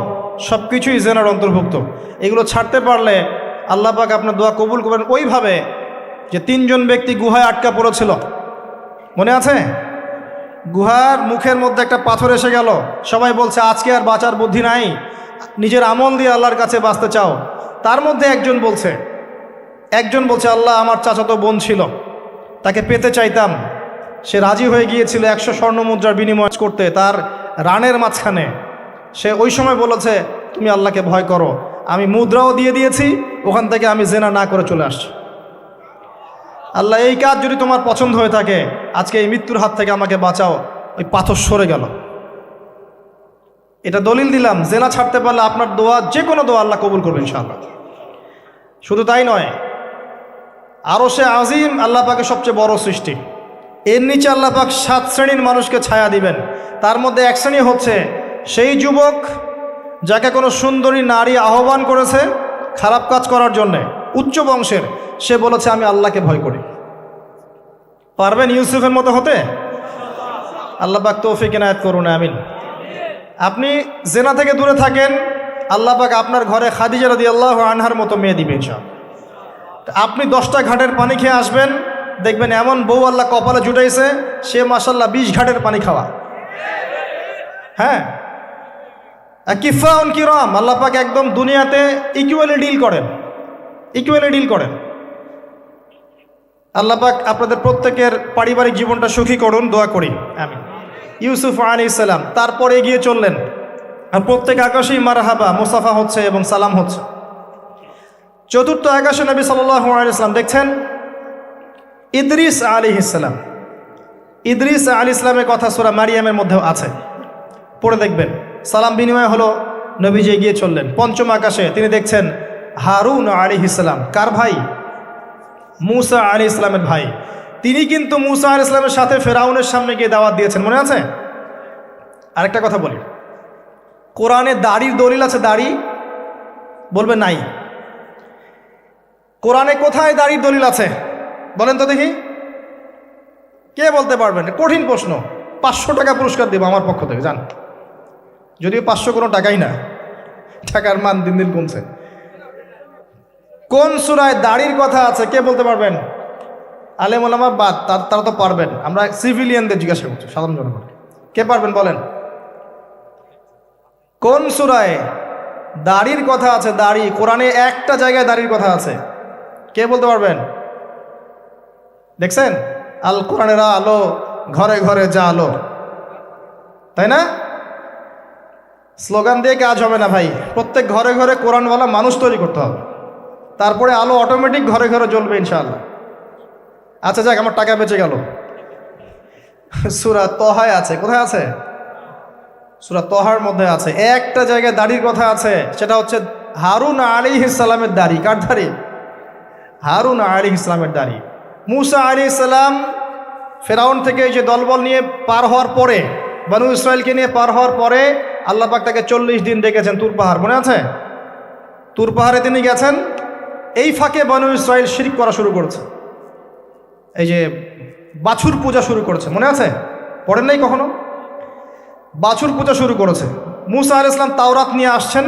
সব কিছুই জেনার অন্তর্ভুক্ত। এগুলো ছাড়তে পারলে আল্লাহ পাক আপনার দোয়া কবুল করবেন। ওইভাবে যে তিনজন ব্যক্তি গুহায় আটকা পড়েছিল, মনে আছে? গুহার মুখের মধ্যে একটা পাথর এসে গেল, সবাই বলছে আজকে আর বাঁচার বুদ্ধি নাই, নিজের আমল দিয়ে আল্লাহর কাছে বাঁচতে চাও। তার মধ্যে একজন বলছে আল্লাহ, আমার চাচাতো বোন ছিল, তাকে পেতে চাইতাম, সে রাজি হয়ে গিয়েছিল 100 স্বর্ণ মুদ্রার বিনিময় করতে তার রানের মাঝখানে। সে ওই সময় বলেছে তুমি আল্লাহকে ভয় করো, আমি মুদ্রাও দিয়ে দিয়েছি, ওখান থেকে আমি জেনা না করে চলে আসছি। আল্লাহ, এই কাজ যদি তোমার পছন্দ হয়ে থাকে, আজকে এই মৃত্যুর হাত থেকে আমাকে বাঁচাও। ওই পাথর সরে গেল। এটা দলিল দিলাম, জেনা ছাড়তে পারলে আপনার দোয়া, যে কোনো দোয়া আল্লাহ কবুল করবে ইনশাআল্লাহ। শুধু তাই নয়, আরশে আজিম আল্লাহ পাকের সবচেয়ে বড় সৃষ্টি, এর নিচে আল্লাহ পাক 7 শ্রেণীর মানুষকে ছায়া দিবেন। তার মধ্যে এক শ্রেণী হচ্ছে সেই যুবক যাকে কোনো সুন্দরী নারী আহ্বান করেছে খারাপ কাজ করার জন্যে, উচ্চ বংশের, সে বলেছে আমি আল্লাহকে ভয় করি। পারবেন ইউসুফের মতো হতে? আল্লাহ পাক তৌফিক এনায়েত করুন, আমিন। আপনি জেনা থেকে দূরে থাকেন, আল্লাহ পাক আপনার ঘরে খাদিজা রাদিয়াল্লাহু আনহার মতো মেয়ে দিবে ইনশাআল্লাহ। আপনি 10টা ঘাটের পানি খেয়ে আসবেন, দেখবেন এমন বউ আল্লাহ কপালে জুটাইছে, সে মাশাআল্লাহ 20 ঘাটের পানি খাওয়া। হ্যাঁ, কিফাউন কিরাম, আল্লাহ পাক একদম দুনিয়াতে ইকুয়ালি ডিল করেন, ইকুয়ালি ডিল করেন। আল্লাহ পাক আপনাদের প্রত্যেকের পারিবারিক জীবনটা সুখী করুন, দোয়া করি আমিন। ইউসুফ আলাইহিস সালাম তারপরে এগিয়ে চললেন, আর প্রত্যেক আকাশেই মারহাবা মুসাফা হচ্ছে এবং সালাম হচ্ছে। চতুর্থ আকাশে নবী সাল্লাল্লাহু আলাইহি সাল্লাম দেখছেন ইদ্রিস আলাইহিস সালাম। ইদ্রিস আলাইহিস সালামের কথা সূরা মারিয়ামের মধ্যেও আছে, পড়ে দেখবেন। সালাম বিনিময় হলো, নবীজি এগিয়ে চললেন। পঞ্চম আকাশে তিনি দেখছেন হারুন আলাইহিস সালাম। কার ভাই? মূসা আলাইহিস সালামের ভাই। তিনি কিন্তু মূসা আলাইহিস সালামের সাথে ফেরাউনের সামনে গিয়ে দাওয়াত দিয়েছেন, মনে আছে? আরেকটা কথা বলি, কোরআনে দাড়ির দলিল আছে? দাড়ি বলবে নাই। কোরআনে কোথায় দাড়ির দলিল আছে বলেন তো দেখি, কে বলতে পারবেন? কঠিন প্রশ্ন। 500 টাকা পুরস্কার দেব আমার পক্ষ থেকে, জান। যদিও 500 কোনো টাকাই না, টাকার মান দিন দিন কমছে। কোন সূরায় দাড়ির কথা আছে কে বলতে পারবেন? আলেম ওলামা বাদ, তারা তো পারবেন। আমরা সিভিলিয়ানদের জিজ্ঞাসা করছি, সাধারণ জনগণ। কে পারবেন বলেন? কোন সূরায় দাড়ির কথা আছে? দাড়ি কোরআনে একটা জায়গায় দাড়ির কথা আছে, কে বলতে পারবেন? দেখছেন আল কোরআনের আলো ঘরে ঘরে যা আলো, তাই না? স্লোগান দিয়ে কাজ হবে না ভাই, প্রত্যেক ঘরে ঘরে কোরআনওয়ালা মানুষ তৈরি করতে হবে, তারপরে আলো অটোমেটিক ঘরে ঘরে জ্বলবে ইনশাআল্লাহ। আচ্ছা যাক, আমার টাকা বেঁচে গেল। সূরা তহায় আছে। কোথায় আছে? সূরা তহার মধ্যে আছে, একটা জায়গায় দাড়ির কথা আছে, সেটা হচ্ছে হারুন আলাইহিস সালামের দাড়ি। কার দাড়ি? হারুন আলাইহিস সালামের দাড়ি। মূসা আলাইহিস সালাম ফেরাউন থেকে এই যে দলবল নিয়ে পার হওয়ার পরে, বনু ইসরায়েলকে নিয়ে পার হওয়ার পরে আল্লাহ পাক তাকে 40 দিন ডেকেছেন তুর পাহাড়, মনে আছে? তুর পাহাড়ে তিনি গেছেন। এই ফাঁকে বনু ইসরায়েল শিরক করা শুরু করেছে, এই যে বাছুর পূজা শুরু করেছে, মনে আছে? পড়েন নাই কখনো? বাছুর পূজা শুরু করেছে। মূসা আলাইহিস সালাম তাওরাত নিয়ে আসছেন,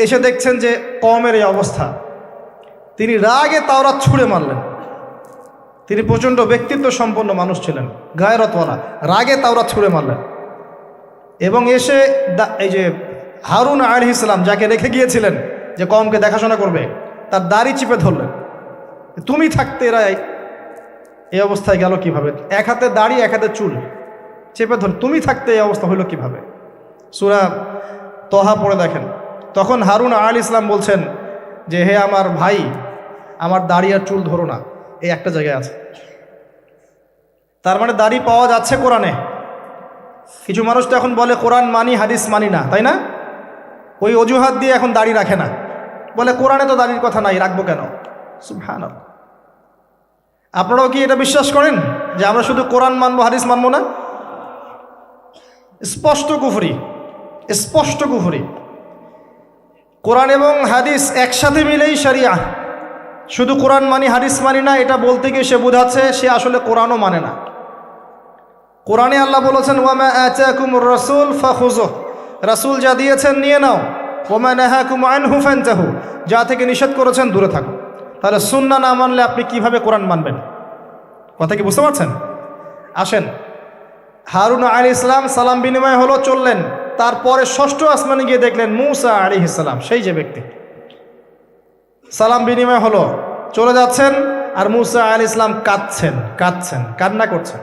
এসে দেখছেন যে কওমের এই অবস্থা। তিনি রাগে তাওরাত ছুঁড়ে মারলেন। তিনি প্রচণ্ড ব্যক্তিত্ব সম্পন্ন মানুষ ছিলেন, গায়রতওয়ালা। রাগে তাওরাত ছুঁড়ে মারলেন এবং এসে এই যে হারুন আলাইহিস সালাম যাকে রেখে গিয়েছিলেন যে কওমকে দেখাশোনা করবে, তার দাড়ি চিপে ধরলেন। তুমি থাকতে এরা এই অবস্থায় গেল কিভাবে? এক হাতে দাড়ি, এক হাতে চুল, চেপে ধর। তুমি থাকতে এই অবস্থা হইল কিভাবে? সূরা তহা পড়ে দেখেন। তখন হারুন আলাইহিস সালাম বলছেন যে হে আমার ভাই, আমার দাড়ি আর চুল ধরো না, এই একটা জায়গায় আছে। তার মানে দাড়ি পাওয়া যাচ্ছে কোরআনে। কিছু মানুষ তো এখন বলে কোরআন মানি হাদিস মানি না, তাই না? ওই অজুহাত দিয়ে এখন দাড়ি রাখে না, বলে কোরআনে তো দাড়ির কথা নাই, রাখবো কেন? সুবহানাল্লাহ। আপনারাও কি এটা বিশ্বাস করেন যে আমরা শুধু কোরআন মানবো, হাদিস মানবো না? স্পষ্ট কুফরি, স্পষ্ট কুফরি। কোরআন এবং হাদিস একসাথে মিলেই শরিয়া। শুধু কোরআন মানি হাদিস মানি না এটা বলতে গিয়ে সে বোঝাচ্ছে সে আসলে কোরআনও মানে না। কোরআনে আল্লাহ বলেছেন ওয়ামা আতাকুমুর রাসূল ফাখুযুহ, রাসূল যা দিয়েছেন নিয়ে নাও। ওয়ামা নাহাকুম আনহু ফান্তাহু, যা থেকে নিষেধ করেছেন দূরে থাকো। তাহলে সুন্নাহ না মানলে আপনি কিভাবে কোরআন মানবেন? কথা কি বুঝতে পারছেন? আসেন, হারুন আলাইহিস সালাম সালাম বিনিময় হলো, চললেন। তারপরে ষষ্ঠ আসমানে গিয়ে দেখলেন মূসা আলাইহিস সালাম, সেই যে ব্যক্তি। সালাম বিনিময় হলো, চলে যাচ্ছেন, আর মূসা আলাইহিস সালাম কাঁদছেন, কান্না করছেন।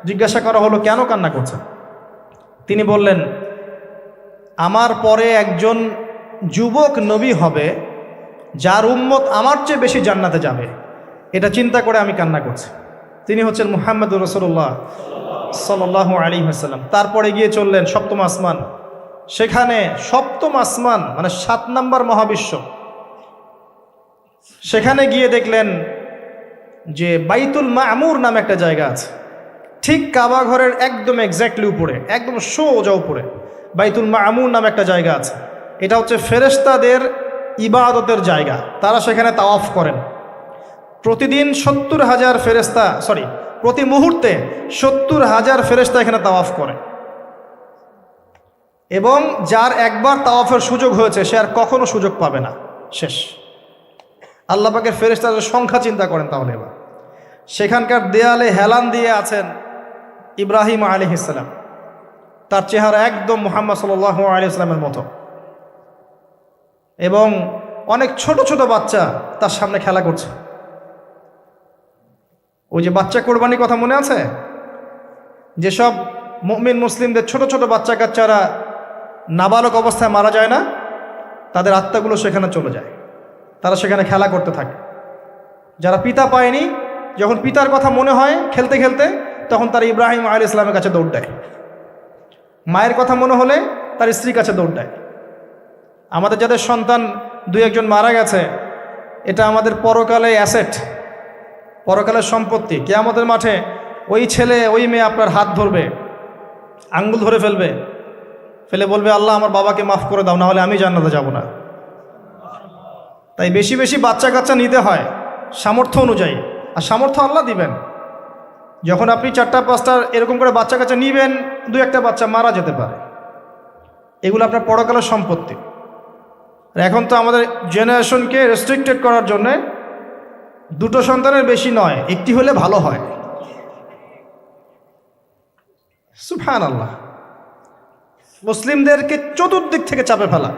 জিজ্ঞাসা করা হলো কেন কান্না করছেন? তিনি বললেন আমার পরে একজন যুবক নবী হবে যার উম্মত আমার চেয়ে বেশি জান্নাতে যাবে, এটা চিন্তা করে আমি কান্না করছি। তিনি হচ্ছেন মুহাম্মদুর রাসূলুল্লাহ সাল্লাল্লাহু আলাইহি ওয়াসাল্লাম। তারপরে গিয়ে চললেন সপ্তম আসমান। সেখানে সপ্তম আসমান মানে 7 নম্বর মহাবিশ্ব, সেখানে গিয়ে দেখলেন যে বাইতুল মামুর নামে একটা জায়গা আছে, ঠিক কাবা ঘরের একদম এক্স্যাক্টলি উপরে, একদম সোজা উপরে বাইতুল মামুর নামে একটা জায়গা আছে। এটা হচ্ছে ফেরেশতাদের ইবাদতের জায়গা, তারা সেখানে তাওয়াফ করেন। প্রতিদিন 70,000 ফেরেশতা, প্রতি মুহূর্তে 70,000 ফেরেশতা এখানে তাওয়াফ করে। এবং যার একবার তাওয়াফের সুযোগ হয়েছে সে আর কখনো সুযোগ পাবে না, শেষ। আল্লাহ পাকের ফেরেশতাদের সংখ্যা চিন্তা করেন তাহলে। এবার সেখানকার দেয়ালে হেলান দিয়ে আছেন ইব্রাহিম আলাইহিস সালাম, তার চেহারা একদম মুহাম্মদ সাল্লাল্লাহু আলাইহি ওয়াসাল্লামের মতো, এবং অনেক ছোট ছোট বাচ্চা তার সামনে খেলা করছে। ওই যে বাচ্চা কোরবানির কথা মনে আছে, যেসব মুমিন মুসলিমদের ছোট ছোট বাচ্চা কাচ্চারা নাবালক অবস্থায় মারা যায় না, তাদের আত্মাগুলো সেখানে চলে যায়, তারা সেখানে খেলা করতে থাকে। যারা পিতা পায়নি, যখন পিতার কথা মনে হয় খেলতে খেলতে, তখন তারা ইব্রাহিম আলাইহিস সালামের কাছে দৌড় দেয়। মায়ের কথা মনে হলে তার স্ত্রীর কাছে দৌড় দেয়। আমাদের যাদের সন্তান দুই একজন মারা গেছে, এটা আমাদের পরকালে অ্যাসেট, পরকালের সম্পত্তি। কিয়ামতের মাঠে ওই ছেলে ওই মেয়ে আপনার হাত ধরবে, আঙ্গুল ধরে ফেলবে, ফেলে বলবে, আল্লাহ আমার বাবাকে মাফ করে দাও, না হলে আমি জান্নাতে যাব না। তাই বেশি বেশি বাচ্চা কাচ্চা নিতে হয় সামর্থ্য অনুযায়ী, আর সামর্থ্য আল্লাহ দিবেন। যখন আপনি 4টা 5টা এরকম করে বাচ্চা কাচ্চা নিবেন, 2-1টা বাচ্চা মারা যেতে পারে, এগুলো আপনার পরকালের সম্পত্তি। এখন তো আমাদের জেনারেশনকে রেস্ট্রিক্টেড করার জন্য 2টো সন্তানের বেশি নয়, একটি হলে ভালো হয়। সুবহানাল্লাহ। মুসলিমদেরকে চতুর্দিক থেকে চাপে ফেলা,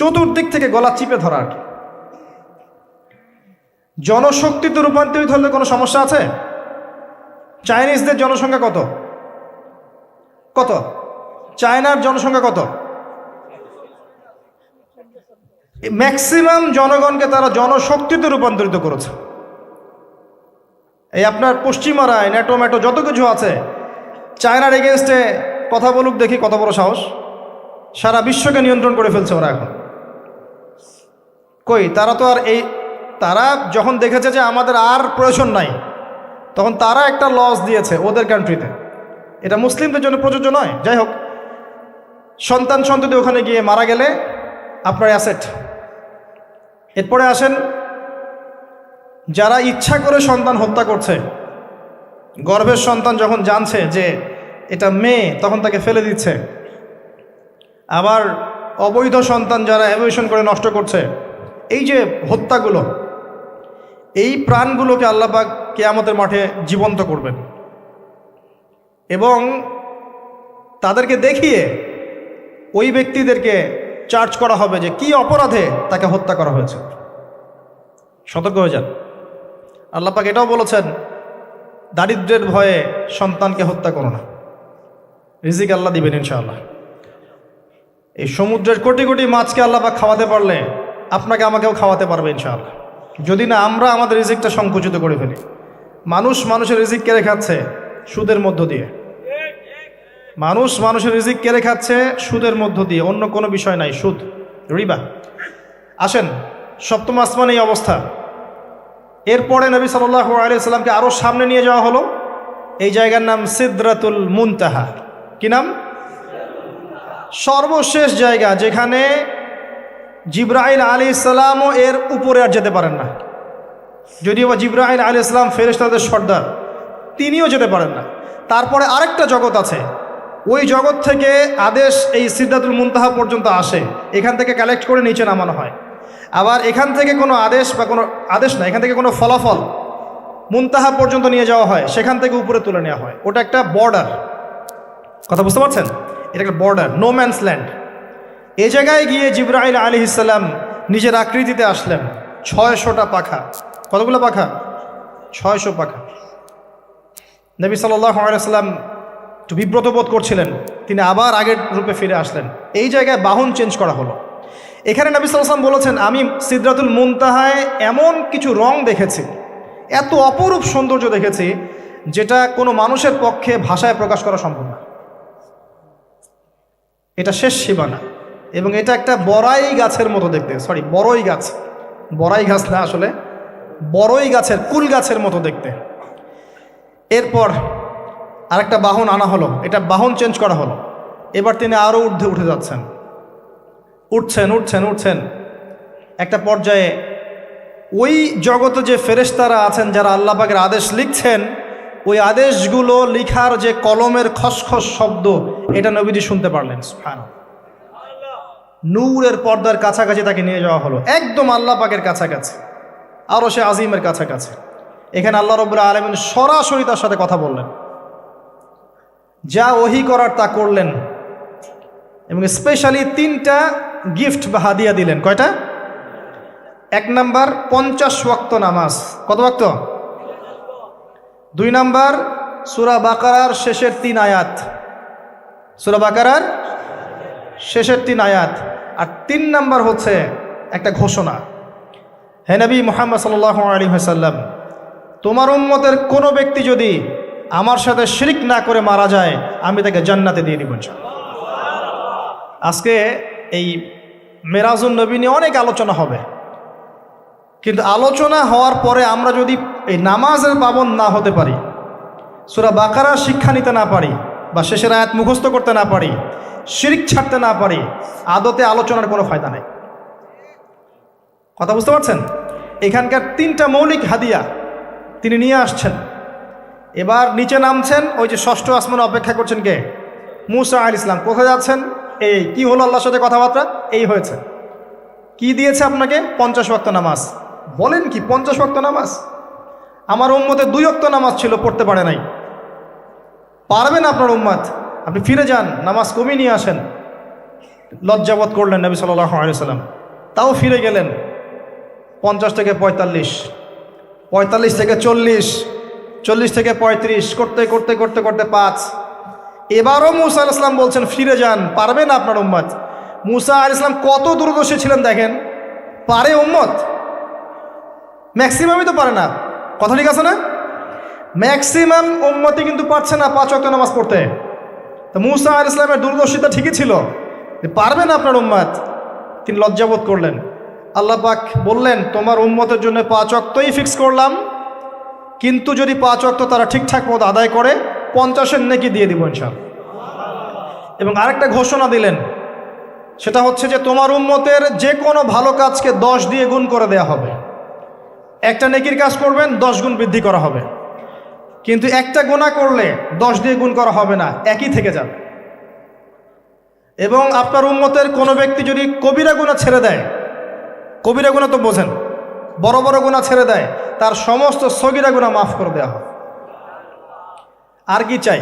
চতুর্দিক থেকে গলা চিপে ধরা আর কি। জনশক্তিতে রূপান্তরিত হলে কোনো সমস্যা আছে? চাইনিজদের জনসংখ্যা কত? কত? চায়নার জনসংখ্যা কত? ম্যাক্সিমাম জনগণকে তারা জনশক্তিতে রূপান্তরিত করেছে। এই আপনার পশ্চিমারায় ন্যাটো ম্যাটো যত কিছু আছে, চায়নার এগেনস্টে কথা বলুক দেখি, কত বড় সাহস। সারা বিশ্বকে নিয়ন্ত্রণ করে ফেলছে ওরা এখন। কই, তারা তো আর তারা যখন দেখেছে যে আমাদের আর প্রয়োজন নাই, তখন তারা একটা লস দিয়েছে ওদের কান্ট্রিতে। এটা মুসলিমদের জন্য প্রযোজ্য নয়। যাই হোক, সন্তান সন্ততি ওখানে গিয়ে মারা গেলে আপনার অ্যাসেট। এরপরে আসেন, যারা ইচ্ছা করে সন্তান হত্যা করছে, গর্ভের সন্তান যখন জানছে যে এটা মেয়ে, তখন তাকে ফেলে দিচ্ছে। আবার অবৈধ সন্তান যারা অ্যাবর্শন করে নষ্ট করছে, এই যে হত্যাগুলো, এই প্রাণগুলোকে আল্লাহ পাক কিয়ামতের মাঠে জীবন্ত করবেন, এবং তাদেরকে দেখিয়ে ওই ব্যক্তিদেরকে চার্জ করা হবে যে কি অপরাধে তাকে হত্যা করা হয়েছে। সতর্ক হয়ে যান। আল্লাহ পাক এটাও বলেছেন, দারিদ্র্যের ভয়ে সন্তানকে হত্যা করো না, রিজিক আল্লাহ দিবেন ইনশাআল্লাহ। এই সমুদ্রের কোটি কোটি মাছকে আল্লাহ পাক খাওয়াতে পারলে আপনাকে আমাকেও খাওয়াতে পারবে ইনশাআল্লাহ, যদি না আমরা আমাদের রিজিকটা সংকুচিত করে ফেলি। মানুষের রিজিক কেড়ে খাচ্ছে সুদের মধ্য দিয়ে। মানুষের রিজিক কেড়ে খাচ্ছে সুদের মধ্য দিয়ে, অন্য কোনো বিষয় নাই, সুদ, রিবা। আসেন, সপ্তম আসমানে এই অবস্থা। এরপরে নবী সাল্লাল্লাহু আলাইহি সাল্লামকে আরও সামনে নিয়ে যাওয়া হলো। এই জায়গার নাম সিদরাতুল মুনতাহা। কি নাম? সর্বশেষ জায়গা, যেখানে জিবরাইল আলাইহিস সালামও এর উপরে আর যেতে পারেন না। যদিও বা জিবরাইল আলাইহিস সালাম ফেরেশতাদের সর্দার, তিনিও যেতে পারেন না। তারপরে আরেকটা জগৎ আছে, ওই জগৎ থেকে আদেশ এই সিদরাতুল মুনতাহা পর্যন্ত আসে, এখান থেকে কালেক্ট করে নিচে নামানো হয়। আবার এখান থেকে কোনো আদেশ বা কোনো আদেশ না, এখান থেকে কোনো ফলাফল মুনতাহা পর্যন্ত নিয়ে যাওয়া হয়, সেখান থেকে উপরে তুলে নেওয়া হয়। ওটা একটা বর্ডার, কথা বুঝতে পারছেন? এটা একটা বর্ডার, নো ম্যানস ল্যান্ড। এই জায়গায় গিয়ে জিবরাইল আলাইহিস সালাম নিজের আকৃতিতে আসলেন। 600টা পাখা। কতগুলো পাখা? 600 পাখা। নবী সাল্লাল্লাহু আলাইহি সাল্লাম একটু বিব্রত বোধ করছিলেন, তিনি আবার আগের রূপে ফিরে আসলেন। এই জায়গায় বাহন চেঞ্জ করা হলো। এখানে নবী সাল্লাল্লাহু আলাইহি সাল্লাম বলেছেন, আমি সিদরাতুল মুনতাহায় এমন কিছু রং দেখেছি, এত অপরূপ সৌন্দর্য দেখেছি, যেটা কোনো মানুষের পক্ষে ভাষায় প্রকাশ করা সম্ভব না। এটা শেষ সীমানা, এবং এটা একটা বড়াই গাছের মতো দেখতে। বড়ই গাছ, বড়াই গাছ না, আসলে বড়ই গাছের, কুল গাছের মতো দেখতে। এরপর আরেকটা বাহন আনা হলো, এটা বাহন চেঞ্জ করা হলো। এবার তিনি আরও ঊর্ধ্বে উঠে যাচ্ছেন, উঠছেন। একটা পর্যায়ে ওই জগতে যে ফেরেশতারা আছেন, যারা আল্লাহ পাকের আদেশ লিখছেন, ওই আদেশগুলো লিখার যে কলমের খসখস শব্দ, এটা নবীজি শুনতে পারলেন। সুবহানাল্লাহ। নূরের পর্দার কাছাকাছি তাকে নিয়ে যাওয়া হলো, একদম আল্লাহ পাকের কাছাকাছি, আরো সে আজিমের কাছাকাছি। এখানে আল্লাহ রাব্বুল আলামিন সরাসরি তার সাথে কথা বললেন, যা ওহী করার তা করলেন, এবং স্পেশালি 3টা গিফট বা হাদিয়া দিলেন। কয়টা? 1 নাম্বার 50 ওয়াক্ত নামাজ। কত ওয়াক্ত? 2 নাম্বার সূরা বাকারার শেষের 3 আয়াত, সূরা বাকারার শেষের 3 আয়াত। আর 3 নাম্বার হচ্ছে একটা ঘোষণা, হে নবী মুহাম্মদ সাল্লাল্লাহু আলাইহি ওয়াসাল্লাম, তোমার উম্মতের কোনো ব্যক্তি যদি আমার সাথে শিরক না করে মারা যায়, আমি তাকে জান্নাতে দিয়ে দিব ইনশাআল্লাহ। আজকে এই মেরাজুন নবী নিয়ে অনেক আলোচনা হবে, কিন্তু আলোচনা হওয়ার পরে আমরা যদি এই নামাজের পাবন্দ না হতে পারি, সূরা বাকারার শিক্ষা নিতে না পারি, বা শেষের আয়াত মুখস্থ করতে না পারি, শিরক ছাড়তে না পারি, আদতে আলোচনার কোনো ফায়দা নেই। কথা বুঝতে পারছেন? এখানকার 3টা মৌলিক হাদিয়া তিনি নিয়ে আসছেন। এবার নিচে নামছেন, ওই যে 6ষ্ঠ আসমানে অপেক্ষা করছেন কে? মুসা আলাইহিস সালাম। কোথায় যাচ্ছেন? এই কি হলো আল্লাহর সাথে কথাবার্তা? এই হয়েছে। কি দিয়েছে আপনাকে? 50 ওয়াক্ত নামাজ। বলেন কি 50 ওয়াক্ত নামাজ? আমার উম্মতে 2 ওয়াক্ত নামাজ ছিল, পড়তে পারে নাই। পারবেন আপনার উম্মত? আপনি ফিরে যান, নামাজ কমিয়ে নিয়ে আসেন। লজ্জাবোধ করলেন নবী সাল্লাল্লাহু আলাইহি ওয়াসাল্লাম, তাও ফিরে গেলেন। 50 থেকে 45, 45 থেকে 40, 40 থেকে 35, করতে করতে করতে করতে 5। এবারও মুসা আলাইহিস সালাম বলছেন ফিরে যান, পারবে না আপনার উম্মত। মুসা আলাইহিস সালাম কত দূরদর্শী ছিলেন দেখেন। পারে উম্মত? ম্যাক্সিমামই তো পারে না। কথা ঠিক আছে না? ম্যাক্সিমাম উম্মতই কিন্তু পারছে না 5 ওয়াক্ত নামাজ পড়তে। তো মুসা আলাইহিস সালামের দূরদর্শিতা ঠিকই ছিল, পারবে না আপনার উম্মত। তিনি লজ্জাবোধ করলেন। আল্লাহ পাক বললেন, তোমার উম্মতের জন্য 5 ওয়াক্তই ফিক্স করলাম, কিন্তু যদি 5 ওয়াক্ত তারা ঠিকঠাক মতো আদায় করে 50-এর নেকি দিয়ে দিব ইনশাআল্লাহ। এবং আরেকটা ঘোষণা দিলেন, সেটা হচ্ছে যে তোমার উম্মতের যে কোনো ভালো কাজকে 10 দিয়ে গুণ করে দেয়া হবে। একটা নেকির কাজ করবেন, 10 গুণ বৃদ্ধি করা হবে, কিন্তু একটা গুনাহ করলে 10 দিয়ে গুণ করা হবে না, একই থেকে যাবে। এবং আপনার উম্মতের কোনো ব্যক্তি যদি কবিরা গুনাহ ছেড়ে দেয়, কবিরা গুনাহ তো বোঝেন, বড় বড় গুনাহ ছেড়ে দেয়, তার সমস্ত সগীরা গুনাহ মাফ করে দেওয়া হবে। আর কি চাই?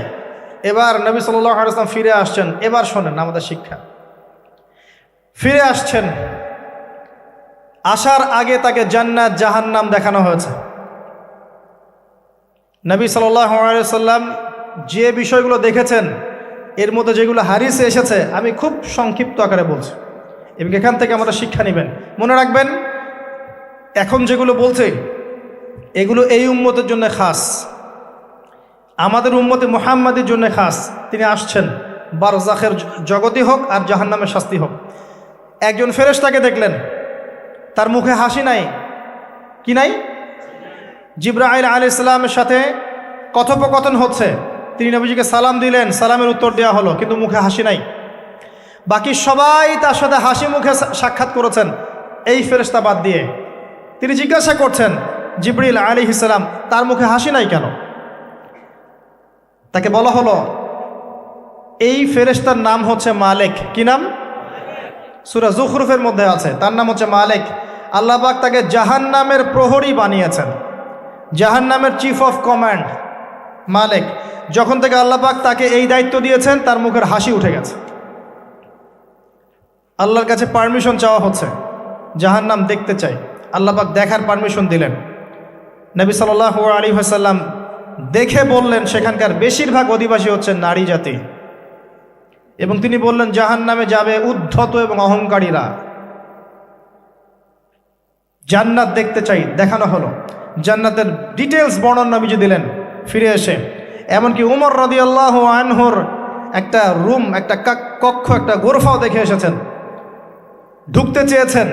এবার নবী সাল্লাল্লাহু আলাইহি ওয়াসাল্লাম ফিরে আসছেন। এবার শোনেন আমাদের শিক্ষা। ফিরে আসছেন, আসার আগে তাকে জান্নাত জাহান্নাম দেখানো হয়েছে। নবী সাল্লাল্লাহু আলাইহি ওয়াসাল্লাম যে বিষয়গুলো দেখেছেন, এর মধ্যে যেগুলো হাদিসে এসেছে, আমি খুব সংক্ষিপ্ত আকারে বলছি, এবং এখান থেকে আমরা শিক্ষা নেবেন। মনে রাখবেন, এখন যেগুলো বলছে এগুলো এই উম্মতের জন্য খাস, আমাদের উম্মতে মুহাম্মাদের জন্য খাস। তিনি আসছেন, বারজাখের জগতই হোক আর জাহান্নামের শাস্তি হোক। একজন ফেরেশতাকে দেখলেন, তার মুখে হাসি নাই। কি নাই? জিবরাইল আলাইহিস সালামের সাথে কথোপকথন হচ্ছে, তিনি নবীজিকে সালাম দিলেন, সালামের উত্তর দেওয়া হলো, কিন্তু মুখে হাসি নাই। বাকি সবাই তার সাথে হাসি মুখে সাক্ষাৎ করেছেন, এই ফেরেশতা বাদ দিয়ে। তিনি জিজ্ঞাসা করছেন, জিবরিল আলাইহিস সালাম, তার মুখে হাসি নাই কেন? তাকে বলা হলো, এই ফেরেশতার নাম হচ্ছে মালিক। কি নাম? সূরা যুখরুফের মধ্যে আছে, তার নাম হচ্ছে মালিক। আল্লাহ পাক তাকে জাহান্নামের প্রহরী বানিয়েছেন, জাহান্নামের চিফ অফ কমান্ড মালিক। যখন থেকে আল্লাহ পাক তাকে এই দায়িত্ব দিয়েছেন, তার মুখের হাসি উঠে গেছে। আল্লাহর কাছে পারমিশন চাওয়া হচ্ছে, জাহান্নাম দেখতে চাই। আল্লাহ পাক দেখার পারমিশন দিলেন। নবী সাল্লাল্লাহু আলাইহি ওয়াসাল্লাম দেখে বললেন, সেখানকার বেশিরভাগ অধিবাসী হচ্ছে নারী জাতি, এবং তিনি বললেন জাহান্নামে যাবে উদ্ধত এবং অহংকারীরা। জান্নাত দেখতে চাই, দেখানো হলো। জান্নাতের ডিটেলস বর্ণনা নবীজি দিলেন ফিরে এসে। এমনকি উমর রাদিয়াল্লাহু আনহুর একটা রুম, একটা কক্ষ, একটা গোরফাও দেখে এসেছেন। ঢুকতে চেয়েছেন,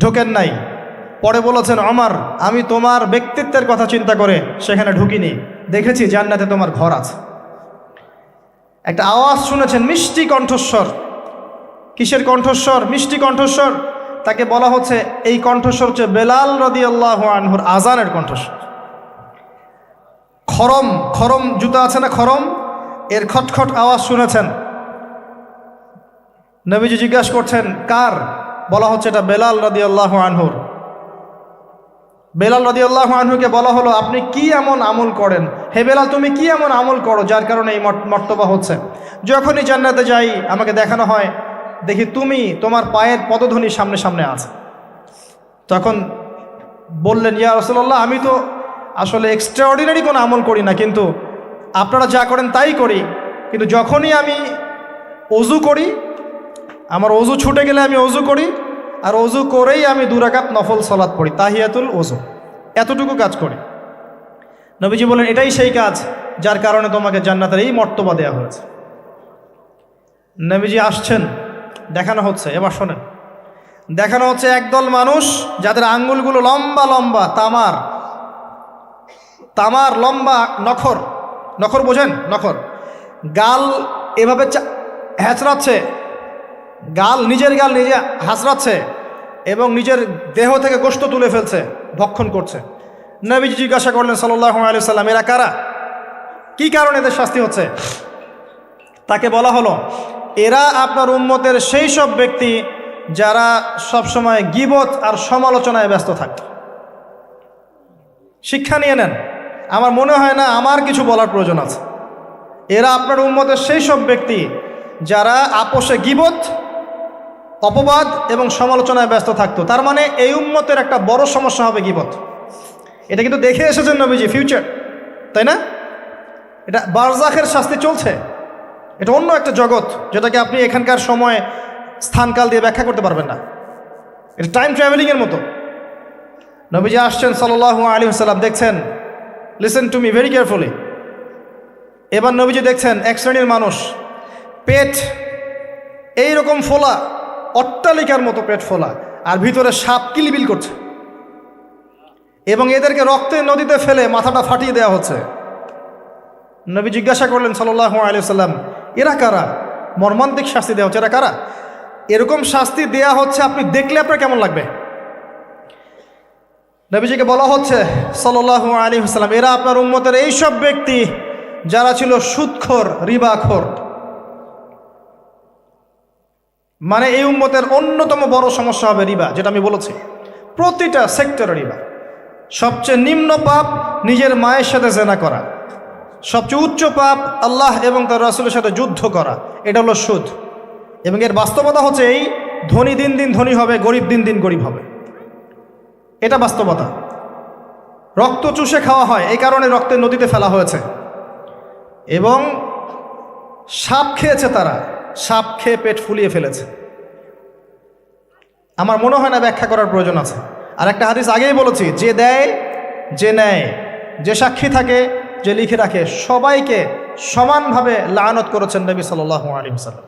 ঢোকেন নাই। পরে বলেছেন, ওমর, আমি তোমার ব্যক্তিত্বের কথা চিন্তা করে সেখানে ঢুকিনি, দেখেছি জান্নাতে তোমার ঘর আছে। একটা আওয়াজ শুনেছেন, মিষ্টি কণ্ঠস্বর। কিসের কণ্ঠস্বর? মিষ্টি কণ্ঠস্বর। তাকে বলা হচ্ছে, এই কণ্ঠস্বর হচ্ছে বেলাল রাদিয়াল্লাহু আনহুর আজানের কণ্ঠস্বর। খরম খরম জুতা আছে না, খরম, এর খটখট আওয়াজ শুনেছেন। নবীজি জিজ্ঞাসা করছেন কার? বলা হচ্ছে এটা বেলাল রাদিয়াল্লাহু আনহুর। বেলাল রাদিয়াল্লাহু আনহুকে বলা হলো, আপনি কি এমন আমল করেন, হে বেলাল তুমি কি এমন আমল করো যার কারণে এই মর্তবা হচ্ছে? যখনই জান্নাতে যাই আমাকে দেখানো হয়, দেখি তুমি তোমার পায়ের পদধ্বনি সামনে সামনে আছে। তখন বললেন, ইয়া রাসূলুল্লাহ, আমি তো আসলে এক্সট্রাঅর্ডিনারি কোনো আমল করি না, কিন্তু আপনারা যা করেন তাই করি। কিন্তু যখনই আমি অজু করি, আমার অজু ছুটে গেলে আমি অজু করি, আর অজু করেই আমি 2 রাকাত নফল সালাত পড়ি, তাহিয়াতুল ওযু, এতটুকু কাজ করি। নবীজি বলেন, এটাই সেই কাজ যার কারণে তোমাকে জান্নাতের এই মর্তবা দেওয়া হয়েছে। নবীজি আসছেন, দেখানো হচ্ছে, এবার শোনেন, দেখানো হচ্ছে একদল মানুষ যাদের আঙ্গুলগুলো লম্বা লম্বা, তামার লম্বা নখর, নখর বোঝেন, নখর, গাল এভাবে হ্যাঁচড়াচ্ছে, নিজের গাল নিজে হাসড়াচ্ছে এবং নিজের দেহ থেকে গোশত তুলে ফেলছে, ভক্ষণ করছে। নবীজি জিজ্ঞাসা করলেন সাল্লাল্লাহু আলাইহি ওয়াসাল্লাম, এরা কারা? কি কারণে এদের শাস্তি হচ্ছে? তাকে বলা হলো, এরা আপনার উম্মতের সেই সব ব্যক্তি যারা সবসময় গীবত আর সমালোচনায় ব্যস্ত থাকে। শিক্ষা নিয়ে নেন, আমার মনে হয় না আমার কিছু বলার প্রয়োজন আছে। এরা আপনার উম্মতের সেই সব ব্যক্তি যারা আপোষে গীবত, অপবাদ এবং সমালোচনায় ব্যস্ত থাকতো। তার মানে এই উম্মতের একটা বড় সমস্যা হবে গীবত। এটা কিন্তু দেখে এসেছেন নবীজি, ফিউচার, তাই না? এটা বারজাখের শাস্তি চলছে, এটা অন্য একটা জগৎ যেটাকে আপনি এখানকার সময় স্থানকাল দিয়ে ব্যাখ্যা করতে পারবেন না। এটা টাইম ট্রাভেলিংয়ের মতো। নবীজি আসছেন সাল্লাল্লাহু আলাইহি ওয়াসাল্লাম, দেখছেন, listen to me very carefully. এবার নবীজি দেখছেন এক শ্রেণীর মানুষ, পেট এইরকম ফোলা, অট্টালিকার মতো পেট ফোলা, আর ভিতরে সাপ কিলবিল করছে, এবং এদেরকে রক্তের নদীতে ফেলে মাথাটা ফাটিয়ে দেওয়া হচ্ছে। নবী জিজ্ঞাসা করলেন সাল্লাল্লাহু আলাইহি ওয়াসাল্লাম, এরা কারা? মর্মান্তিক শাস্তি দেওয়া হচ্ছে, এরা কারা? এরকম শাস্তি দেয়া হচ্ছে, আপনি দেখলে আপনার কেমন লাগবে? নবীজিকে বলা হচ্ছে সাল্লাল্লাহু আলাইহি ওয়াসাল্লাম, এরা আপনার উম্মতের এই সব ব্যক্তি যারা ছিল সুদখোর, রিবাখোর। মানে এই উম্মতের অন্যতম বড় সমস্যা হবে রিবা, যেটা আমি বলেছি, প্রতিটা সেক্টরে রিবা। সবচেয়ে নিম্ন পাপ নিজের মায়ের সাথে জেনা করা, সবচেয়ে উচ্চ পাপ আল্লাহ এবং তার রাসূলের সাথে যুদ্ধ করা, এটা হলো সুদ। এবং এর বাস্তবতা হচ্ছে এই, ধনী দিন দিন ধনী হবে, গরিব দিন দিন গরিব হবে, এটা বাস্তবতা। রক্ত চুষে খাওয়া হয়, এই কারণে রক্তের নদীতে ফেলা হয়েছে। এবং সাপ খেয়েছে তারা, সাপ খেয়ে পেট ফুলিয়ে ফেলেছে। আমার মনে হয় না ব্যাখ্যা করার প্রয়োজন আছে। আর একটা হাদিস আগেই বলেছি, যে দেয়, যে নেয়, যে সাক্ষী থাকে, যে লিখে রাখে, সবাইকে সমানভাবে লানত করেছেন নবী সাল্লাল্লাহু আলাইহি ওয়াসাল্লাম।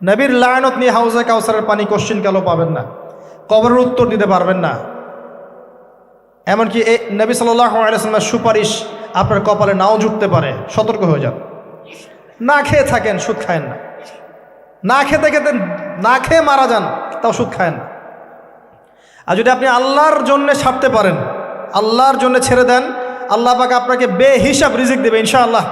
নবীর লানত নিয়ে হাউজে কাউসারের পানি কোশ্চিন কালো পাবেন না, কবরের উত্তর দিতে পারবেন না। এমনকি এই নবী সাল্লাল্লাহু আলাইহি ওয়াসাল্লামের সুপারিশ আপনার কপালে নাও জুটতে পারে, সতর্ক হয়ে যান। না খেয়ে থাকেন, সুদ খায়েন না। না খেতে খেতে না খেয়ে মারা যান, তাও সুদ খায়েন না। আর যদি আপনি আল্লাহর জন্য ছাড়তে পারেন, আল্লাহর জন্য ছেড়ে দেন, আল্লাহ পাক আপনাকে বেহিসাব রিজিক দেবে ইনশাআল্লাহ।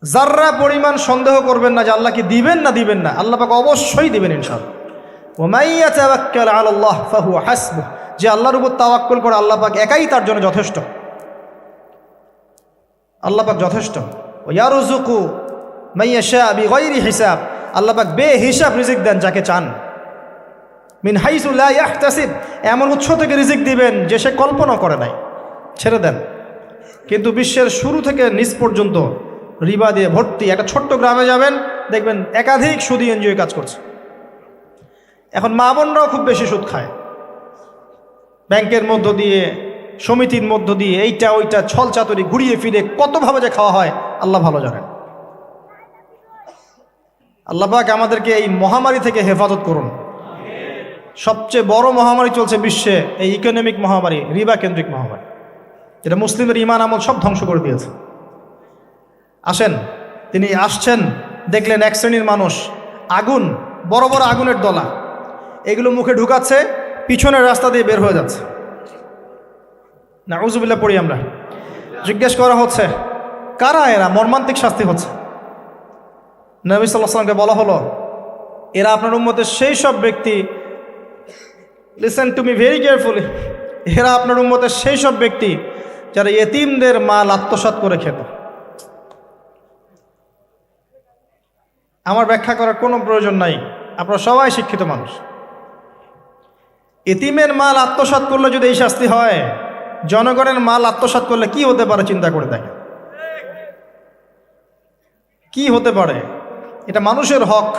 যাররা পরিমাণ সন্দেহ করবেন না যে আল্লাহ কি দিবেন না দিবেন না, আল্লাহ পাক অবশ্যই দিবেন ইনশাআল্লাহ। ওয়া মান ইয়াতাওয়াক্কাল আলাল্লাহ ফাহুয়া হাসবুহ, যে আল্লাহর উপর তাওয়াক্কুল করে আল্লাহ পাক একাই তার জন্য যথেষ্ট, আল্লাহ পাক যথেষ্ট। ওয়া ইয়ারযুকু মান ইয়াশা বিগাইরি হিসাব, আল্লাহ পাক বেহিসাব রিজিক দেন যাকে চান। মিন হাইসু লা ইয়াহতাসিব, এমন উৎস থেকে রিজিক দিবেন যে সে কল্পনা করে নাই। ছেড়ে দেন। কিন্তু বিশ্বের শুরু থেকে নিচ পর্যন্ত রিবা দিয়ে ভর্তি। একটা ছোট্ট গ্রামে যাবেন, দেখবেন একাধিক সুদী এনজিও কাজ করছে। এখন মা বোনরাও খুব বেশি সুদ খায়, ব্যাংকের মধ্য দিয়ে, সমিতির মধ্য দিয়ে, এইটা ওইটা ছল চাতুরি ঘুরিয়ে ফিরে কতভাবে যে খাওয়া হয় আল্লাহ ভালো জানেন। আল্লাহ পাক আমাদেরকে এই মহামারী থেকে হেফাজত করুন। সবচেয়ে বড় মহামারী চলছে বিশ্বে, এই ইকোনমিক মহামারী, রিবা কেন্দ্রিক মহামারী, যেটা মুসলিমের ইমান আমল সব ধ্বংস করে দিয়েছে। আসেন, তিনি আসছেন, দেখলেন এক শ্রেণীর মানুষ আগুন, বড় বড় আগুনের দলা, এগুলো মুখে ঢুকাচ্ছে, পিছনের রাস্তা দিয়ে বের হয়ে যাচ্ছে। নাউযুবিল্লাহ পড়ি আমরা। জিজ্ঞেস করা হচ্ছে কারা এরা, মর্মান্তিক শাস্তি হচ্ছে। নবী সাল্লাল্লাহু আলাইহি ওয়াসাল্লামকে বলা হলো এরা আপনার উম্মতের সেই সব ব্যক্তি, listen to me very carefully, এরা আপনার উম্মতের সেই সব ব্যক্তি যারা ইয়েতিমদের মাল আত্মসাৎ করে খেত। আমার ব্যাখ্যা করার কোনো প্রয়োজন নাই, আপনারা সবাই শিক্ষিত মানুষ। এতিমের মাল আত্মসাৎ করলে যদি এই শাস্তি হয়, জনগণের মাল আত্মসাৎ করলে কি হতে পারে চিন্তা করে দেখেন। কি হতে পারে? এটা মানুষের হক,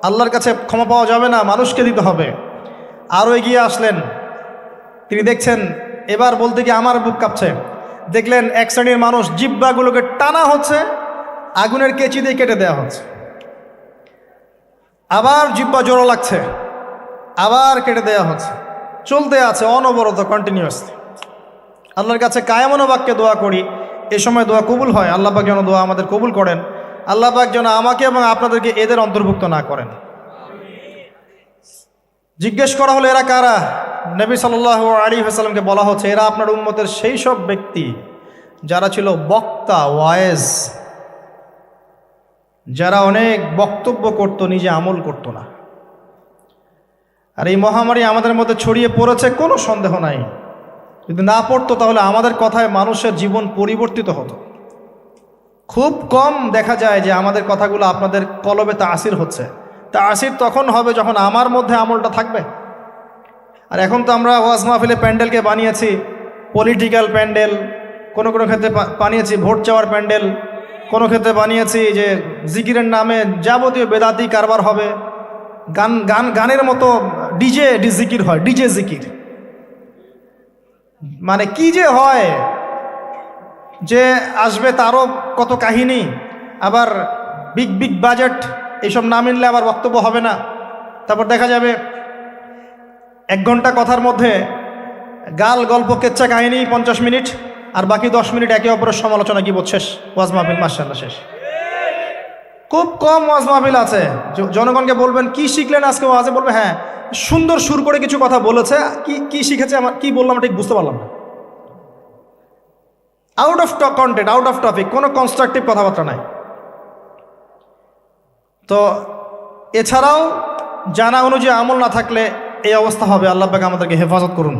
আল্লাহর কাছে ক্ষমা পাওয়া যাবে না, মানুষকে দিতে হবে। আরও এগিয়ে আসলেন, তিনি দেখছেন, এবার বলতে গিয়ে আমার বুক কাঁপছে। দেখলেন এক শ্রেণীর মানুষ জিহ্বাগুলোকে টানা হচ্ছে, আগুনের কেচি দিয়ে কেটে দেওয়া হচ্ছে। আবার জিহ্বা জোড়া লাগছে, আবার কেটে দেওয়া হচ্ছে, চলতে আছে অনবরত, কন্টিনিউয়াসলি। আল্লাহর কাছে কায়ামনো বাক্যে দোয়া করি, এ সময় দোয়া কবুল হয়। আল্লাহ পাক যেন দোয়া আমাদের কবুল করেন। আল্লাহ পাক যেন আমাকে এবং আপনাদেরকে এদের অন্তর্ভুক্ত না করেন। জিজ্ঞেস করা হলো এরা কারা? নবী সাল্লাল্লাহু আলাইহি ওয়াসাল্লামকে বলা হচ্ছে এরা আপনার উম্মতের সেই সব ব্যক্তি যারা ছিল বক্তা, ওয়ায়েজ, যারা অনেক বক্তব্য করত, নিজে আমল করত না। আর এই মহামারী আমাদের মধ্যে ছড়িয়ে পড়েছে, কোনো সন্দেহ নাই। যদি না পড়তো তাহলে আমাদের কথায় মানুষের জীবন পরিবর্তিত হতো। খুব কম দেখা যায় যে আমাদের কথাগুলো আপনাদের কলবে তাসির হচ্ছে। তাসির তখন হবে যখন আমার মধ্যে আমলটা থাকবে। আর এখন তো আমরা ওয়াজ মাহফিলে প্যান্ডেলকে বানিয়েছি পলিটিক্যাল প্যান্ডেল, কোনো কোনো ক্ষেত্রে বানিয়েছি ভোট চাওয়ার প্যান্ডেল, কোনো ক্ষেত্রে বানিয়েছি যে জিকিরের নামে যাবতীয় বেদাতি কারবার হবে, গানের মতো ডিজে জিকির হয়, ডিজে জিকির। মানে কি যে হয়, যে আসবে তারও কত কাহিনী, আবার বিগ বিগ বাজেট, এইসব না মিললে আবার বক্তব্য হবে না। তারপর দেখা যাবে 1 ঘন্টা কথার মধ্যে গাল গল্প কেচ্চা কাহিনী 50 মিনিট, আর বাকি 10 মিনিট একে অপরের সমালোচনা, কি শেষ ওয়াজ মাহফিল, মাশাআল্লাহ শেষ। খুব কম ওয়াজ মাহফিল আছে জনগণকে বলবেন কি শিখলেন আজকে ওয়াজে, বলবে হ্যাঁ সুন্দর সুর করে কিছু কথা বলেছে, কি শিখেছে, আমার কি বললাম ঠিক বুঝতে পারলাম না। Out of content, out of topic, কোনো কনস্ট্রাকটিভ কথাবার্তা নাই। তো এছাড়াও জানা অনুযায়ী আমল না থাকলে এই অবস্থা হবে। আল্লাহ পাক আমাদেরকে হেফাজত করুন,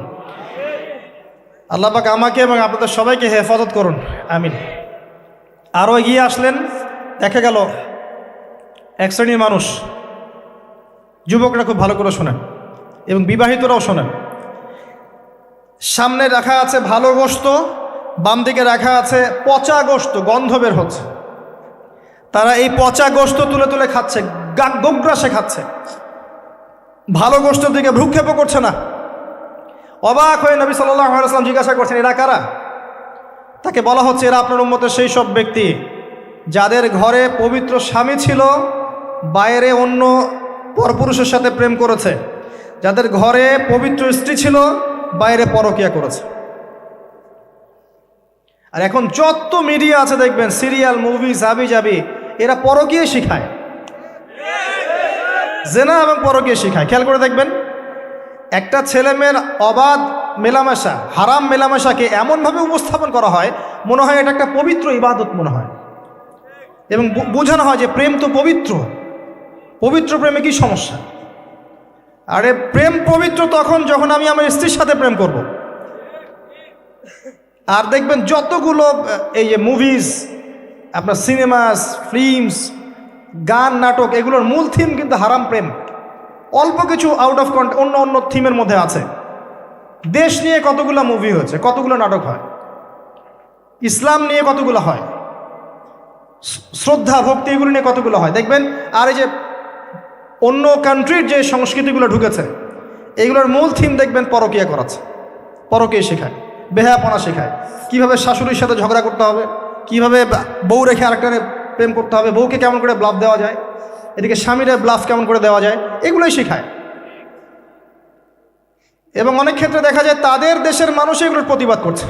আল্লাহ পাক আমাকে এবং আপনাদের সবাইকে হেফাজত করুন, আমিন। আরও এগিয়ে আসলেন, দেখা গেল এক শ্রেণীর মানুষ, যুবকরা খুব ভালো করে শোনেন এবং বিবাহিতরাও শোনেন, সামনে রাখা আছে ভালো গোশত, বাম দিকে রাখা আছে পচা গোশত, গন্ধ বের হচ্ছে। তারা এই পচা গোশত তুলে তুলে খাচ্ছে, গোগ্রাসে খাচ্ছে, ভালো গোশতের দিকে ভ্রুক্ষেপও করছে না। অবাক হয়ে নবী সাল্লাল্লাহু আলাইহি ওয়াসাল্লাম জিজ্ঞাসা করছেন এরা কারা? তাকে বলা হচ্ছে এরা আপনার উম্মতের সেই সব ব্যক্তি যাদের ঘরে পবিত্র স্বামী ছিল, বাইরে অন্য পরপুরুষের সাথে প্রেম করেছে, যাদের ঘরে পবিত্র স্ত্রী ছিল, বাইরে পরকিয়া করেছে। আর এখন যত মিডিয়া আছে দেখবেন, সিরিয়াল, মুভি, জাবি জাবি, এরা পরকিয়া শিখায়, জেনা এবং পরকিয়া শিখায়। খেয়াল করে দেখবেন, একটা ছেলে মেয়ের অবাধ মেলামেশা, হারাম মেলামেশাকে এমনভাবে উপস্থাপন করা হয়, মনে হয় এটা একটা পবিত্র ইবাদত মনে হয়, এবং বোঝানো হয় যে প্রেম তো পবিত্র, পবিত্র প্রেমে কি সমস্যা? আরে প্রেম পবিত্র তখন যখন আমি আমার স্ত্রীর সাথে প্রেম করব। আর দেখবেন যতগুলো এই যে মুভিজ, আপনার সিনেমাস, ফিল্মস, গান, নাটক, এগুলোর মূল থিম কিন্তু হারাম প্রেম। অল্প কিছু আউট অফ অন্য অন্য থিমের মধ্যে আছে। দেশ নিয়ে কতগুলো মুভি হয়েছে, কতগুলো নাটক হয়, ইসলাম নিয়ে কতগুলো হয়, শ্রদ্ধা ভক্তি এগুলো নিয়ে কতগুলো হয় দেখবেন। আর এই যে অন্য কান্ট্রির যে সংস্কৃতিগুলো ঢুকেছে, এইগুলোর মূল থিম দেখবেন পরকীয়া করাচ্ছে, পরকীয়া শেখায়, বেহায়াপনা শেখায়, কীভাবে শাশুড়ির সাথে ঝগড়া করতে হবে, কীভাবে বউ রেখে আরেকটা প্রেম করতে হবে, বউকে কেমন করে ব্লাফ দেওয়া যায়, এদিকে স্বামীরা ব্লাফ কেমন করে দেওয়া যায়, এগুলোই শেখায়। এবং অনেক ক্ষেত্রে দেখা যায় তাদের দেশের মানুষ এগুলোর প্রতিবাদ করছে,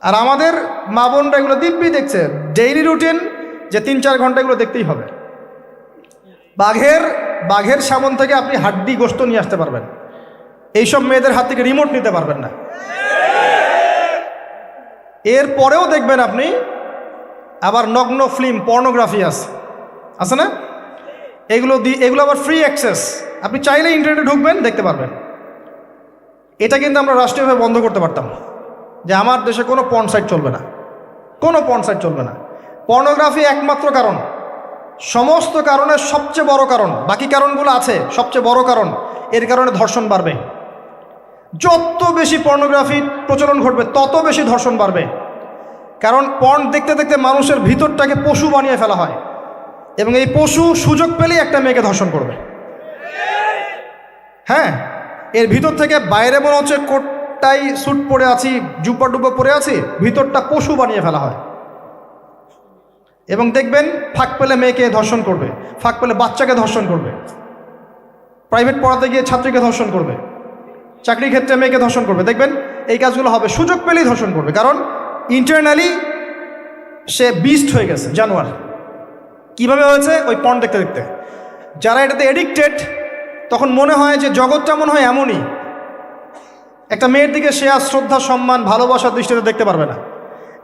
আর আমাদের মা বোনরা এগুলো দিব্যি দেখছে, ডেইলি রুটিন, যে 3-4 ঘন্টা এগুলো দেখতেই হবে। বাঘের সামন থেকে আপনি হাড্ডি গোশত নিয়ে আসতে পারবেন, এইসব মেয়েদের হাত থেকে রিমোট নিতে পারবেন না। এর পরেও দেখবেন আপনি আবার নগ্ন ফিল্ম পর্নোগ্রাফি আছে না? এগুলো আবার ফ্রি অ্যাক্সেস, আপনি চাইলে ইন্টারনেটে ঢুকবেন, দেখতে পারবেন। এটা কিন্তু আমরা রাষ্ট্রীয়ভাবে বন্ধ করতে পারতাম, যে আমার দেশে কোনো পর্ন সাইট চলবে না, কোনো পর্ন সাইট চলবে না। পর্নোগ্রাফি একমাত্র কারণ, সমস্ত কারণের সবচেয়ে বড় কারণ, বাকি কারণগুলো আছে, সবচেয়ে বড় কারণ এর কারণে ধর্ষণ বাড়বে। যত বেশি পর্নোগ্রাফির প্রচলন ঘটবে তত বেশি ধর্ষণ বাড়বে। কারণ পর্ন দেখতে দেখতে মানুষের ভিতরটাকে পশু বানিয়ে ফেলা হয়, এবং এই পশু সুযোগ পেলেই একটা মেয়েকে ধর্ষণ করবে। হ্যাঁ, এর ভিতর থেকে বাইরে মনে হচ্ছে কোটটাই স্যুট পরে আছি, জুব্বা ডুব্বা পরে আছি, ভিতরটা পশু বানিয়ে ফেলা হয়। এবং দেখবেন ফাঁক পেলে মেয়েকে ধর্ষণ করবে, ফাঁক পেলে বাচ্চাকে ধর্ষণ করবে, প্রাইভেট পড়াতে গিয়ে ছাত্রীকে ধর্ষণ করবে, চাকরির ক্ষেত্রে মেয়েকে ধর্ষণ করবে। দেখবেন এই কাজগুলো হবে, সুযোগ পেলেই ধর্ষণ করবে, কারণ ইন্টারনালি সে বিস্ট হয়ে গেছে, জানোয়ার। কিভাবে হয়েছে? ওই পর্ন দেখতে দেখতে। যারা এটাতে এডিক্টেড, তখন মনে হয় যে জগৎটা মনে হয় এমনই, একটা মেয়ের দিকে সে আর শ্রদ্ধা, সম্মান, ভালোবাসার দৃষ্টিতে দেখতে পারবে না।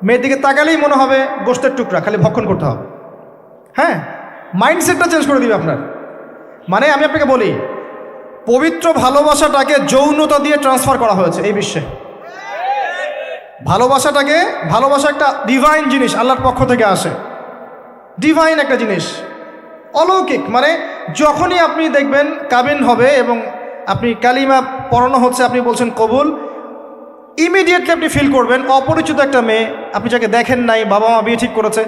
মেয়ের দিকে তাকালেই মনে হবে গোশতের টুকরা, খালি ভক্ষণ করতে হবে। হ্যাঁ, মাইন্ডসেটটা চেঞ্জ করে দিবে আপনার। মানে আমি আপনাকে বলি, পবিত্র ভালোবাসাটাকে যৌনতা দিয়ে ট্রান্সফার করা হয়েছে এই বিশ্বে। ভালোবাসা একটা ডিভাইন জিনিস, আল্লাহর পক্ষ থেকে আসে, ডিভাইন একটা জিনিস, অলৌকিক। মানে যখনই আপনি দেখবেন কাবিন হবে এবং আপনি কালিমা পড়ানো হচ্ছে, আপনি বলছেন কবুল, ইমিডিয়েটলি আপনি ফিল করবেন অপরিচিত একটা মেয়ে, আপনি যাকে দেখেন নাই, বাবা মা বিয়ে ঠিক করেছে,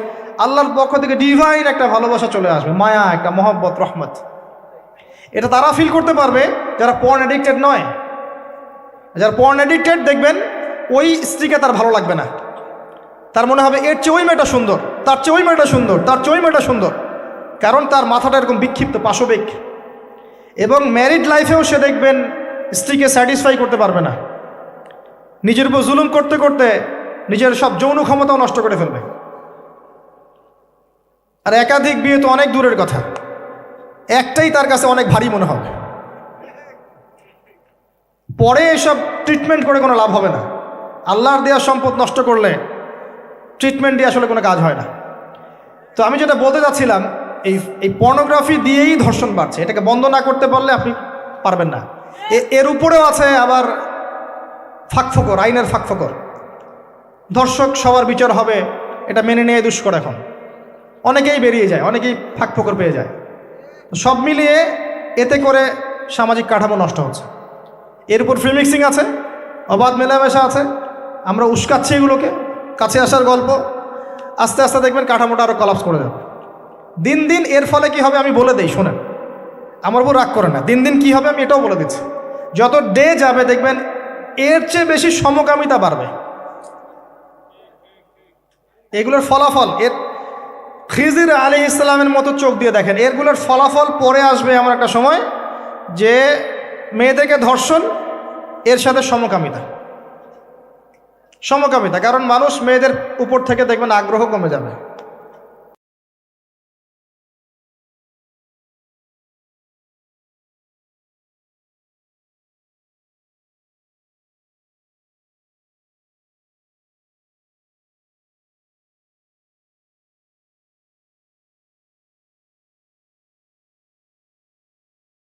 আল্লাহর পক্ষ থেকে ডিভাইন একটা ভালোবাসা চলে আসবে, মায়া, একটা মহব্বত, রহমত। এটা তারা ফিল করতে পারবে যারা পর্ন অ্যাডিক্টেড নয়। যারা পর্ন অ্যাডিক্টেড, দেখবেন ওই স্ত্রীকে তার ভালো লাগবে না, তার মনে হবে এর চেয়ে ওই মেয়েটা সুন্দর, তার চেয়ে ওই মেয়েটা সুন্দর, তার চেয়ে ওই মেয়েটা সুন্দর, কারণ তার মাথাটা এরকম বিক্ষিপ্ত, পাশবিক। এবং ম্যারিড লাইফেও সে দেখবেন স্ত্রীকে স্যাটিসফাই করতে পারবে না, নিজের উপর জুলুম করতে করতে নিজের সব যৌন ক্ষমতাও নষ্ট করে ফেলবে। আর একাধিক বিয়ে তো অনেক দূরের কথা, একটাই তার কাছে অনেক ভারী মনে হবে। পরে এসব ট্রিটমেন্ট করে কোনো লাভ হবে না। আল্লাহর দেওয়া সম্পদ নষ্ট করলে ট্রিটমেন্ট দিয়ে আসলে কোনো কাজ হয় না। তো আমি যেটা বলতে চাচ্ছিলাম, এই পর্নোগ্রাফি দিয়েই ধর্ষণ বাড়ছে। এটাকে বন্ধ না করতে পারলে আপনি পারবেন না। এর উপরেও আছে আবার ফাঁকফোকর, আইনের ফাঁকফোকর। ধর্ষক সবার বিচার হবে, এটা মেনে নিয়ে দুষ্কর। এখন অনেকেই বেরিয়ে যায়, অনেকেই ফাঁকফোকর পেয়ে যায়। সব মিলিয়ে এতে করে সামাজিক কাঠামো নষ্ট হচ্ছে। এর উপর ফ্রি মিক্সিং আছে, অবাধ মেলামেশা আছে, আমরা উস্কাচ্ছি এগুলোকে, কাছে আসার গল্প। আস্তে আস্তে দেখবেন কাঠামোটা আরও কলাপস করে যাবে দিন দিন। এর ফলে কি হবে আমি বলে দিই, শোনেন, আমার উপর রাগ করে না। দিন দিন কি হবে আমি এটাও বলে দিচ্ছি। যত ডে যাবে দেখবেন এর চেয়ে বেশি সমকামিতা বাড়বে। এগুলোর ফলাফল, এর খিজির আলাইহিস সালামের মতো চোখ দিয়ে দেখেন, এরগুলোর ফলাফল পরে আসবে এমন একটা সময় যে মেয়েদেরকে ধর্ষণ, এর সাথে সমকামিতা। কারণ মানুষ মেয়েদের উপর থেকে দেখবেন আগ্রহ কমে যাবে।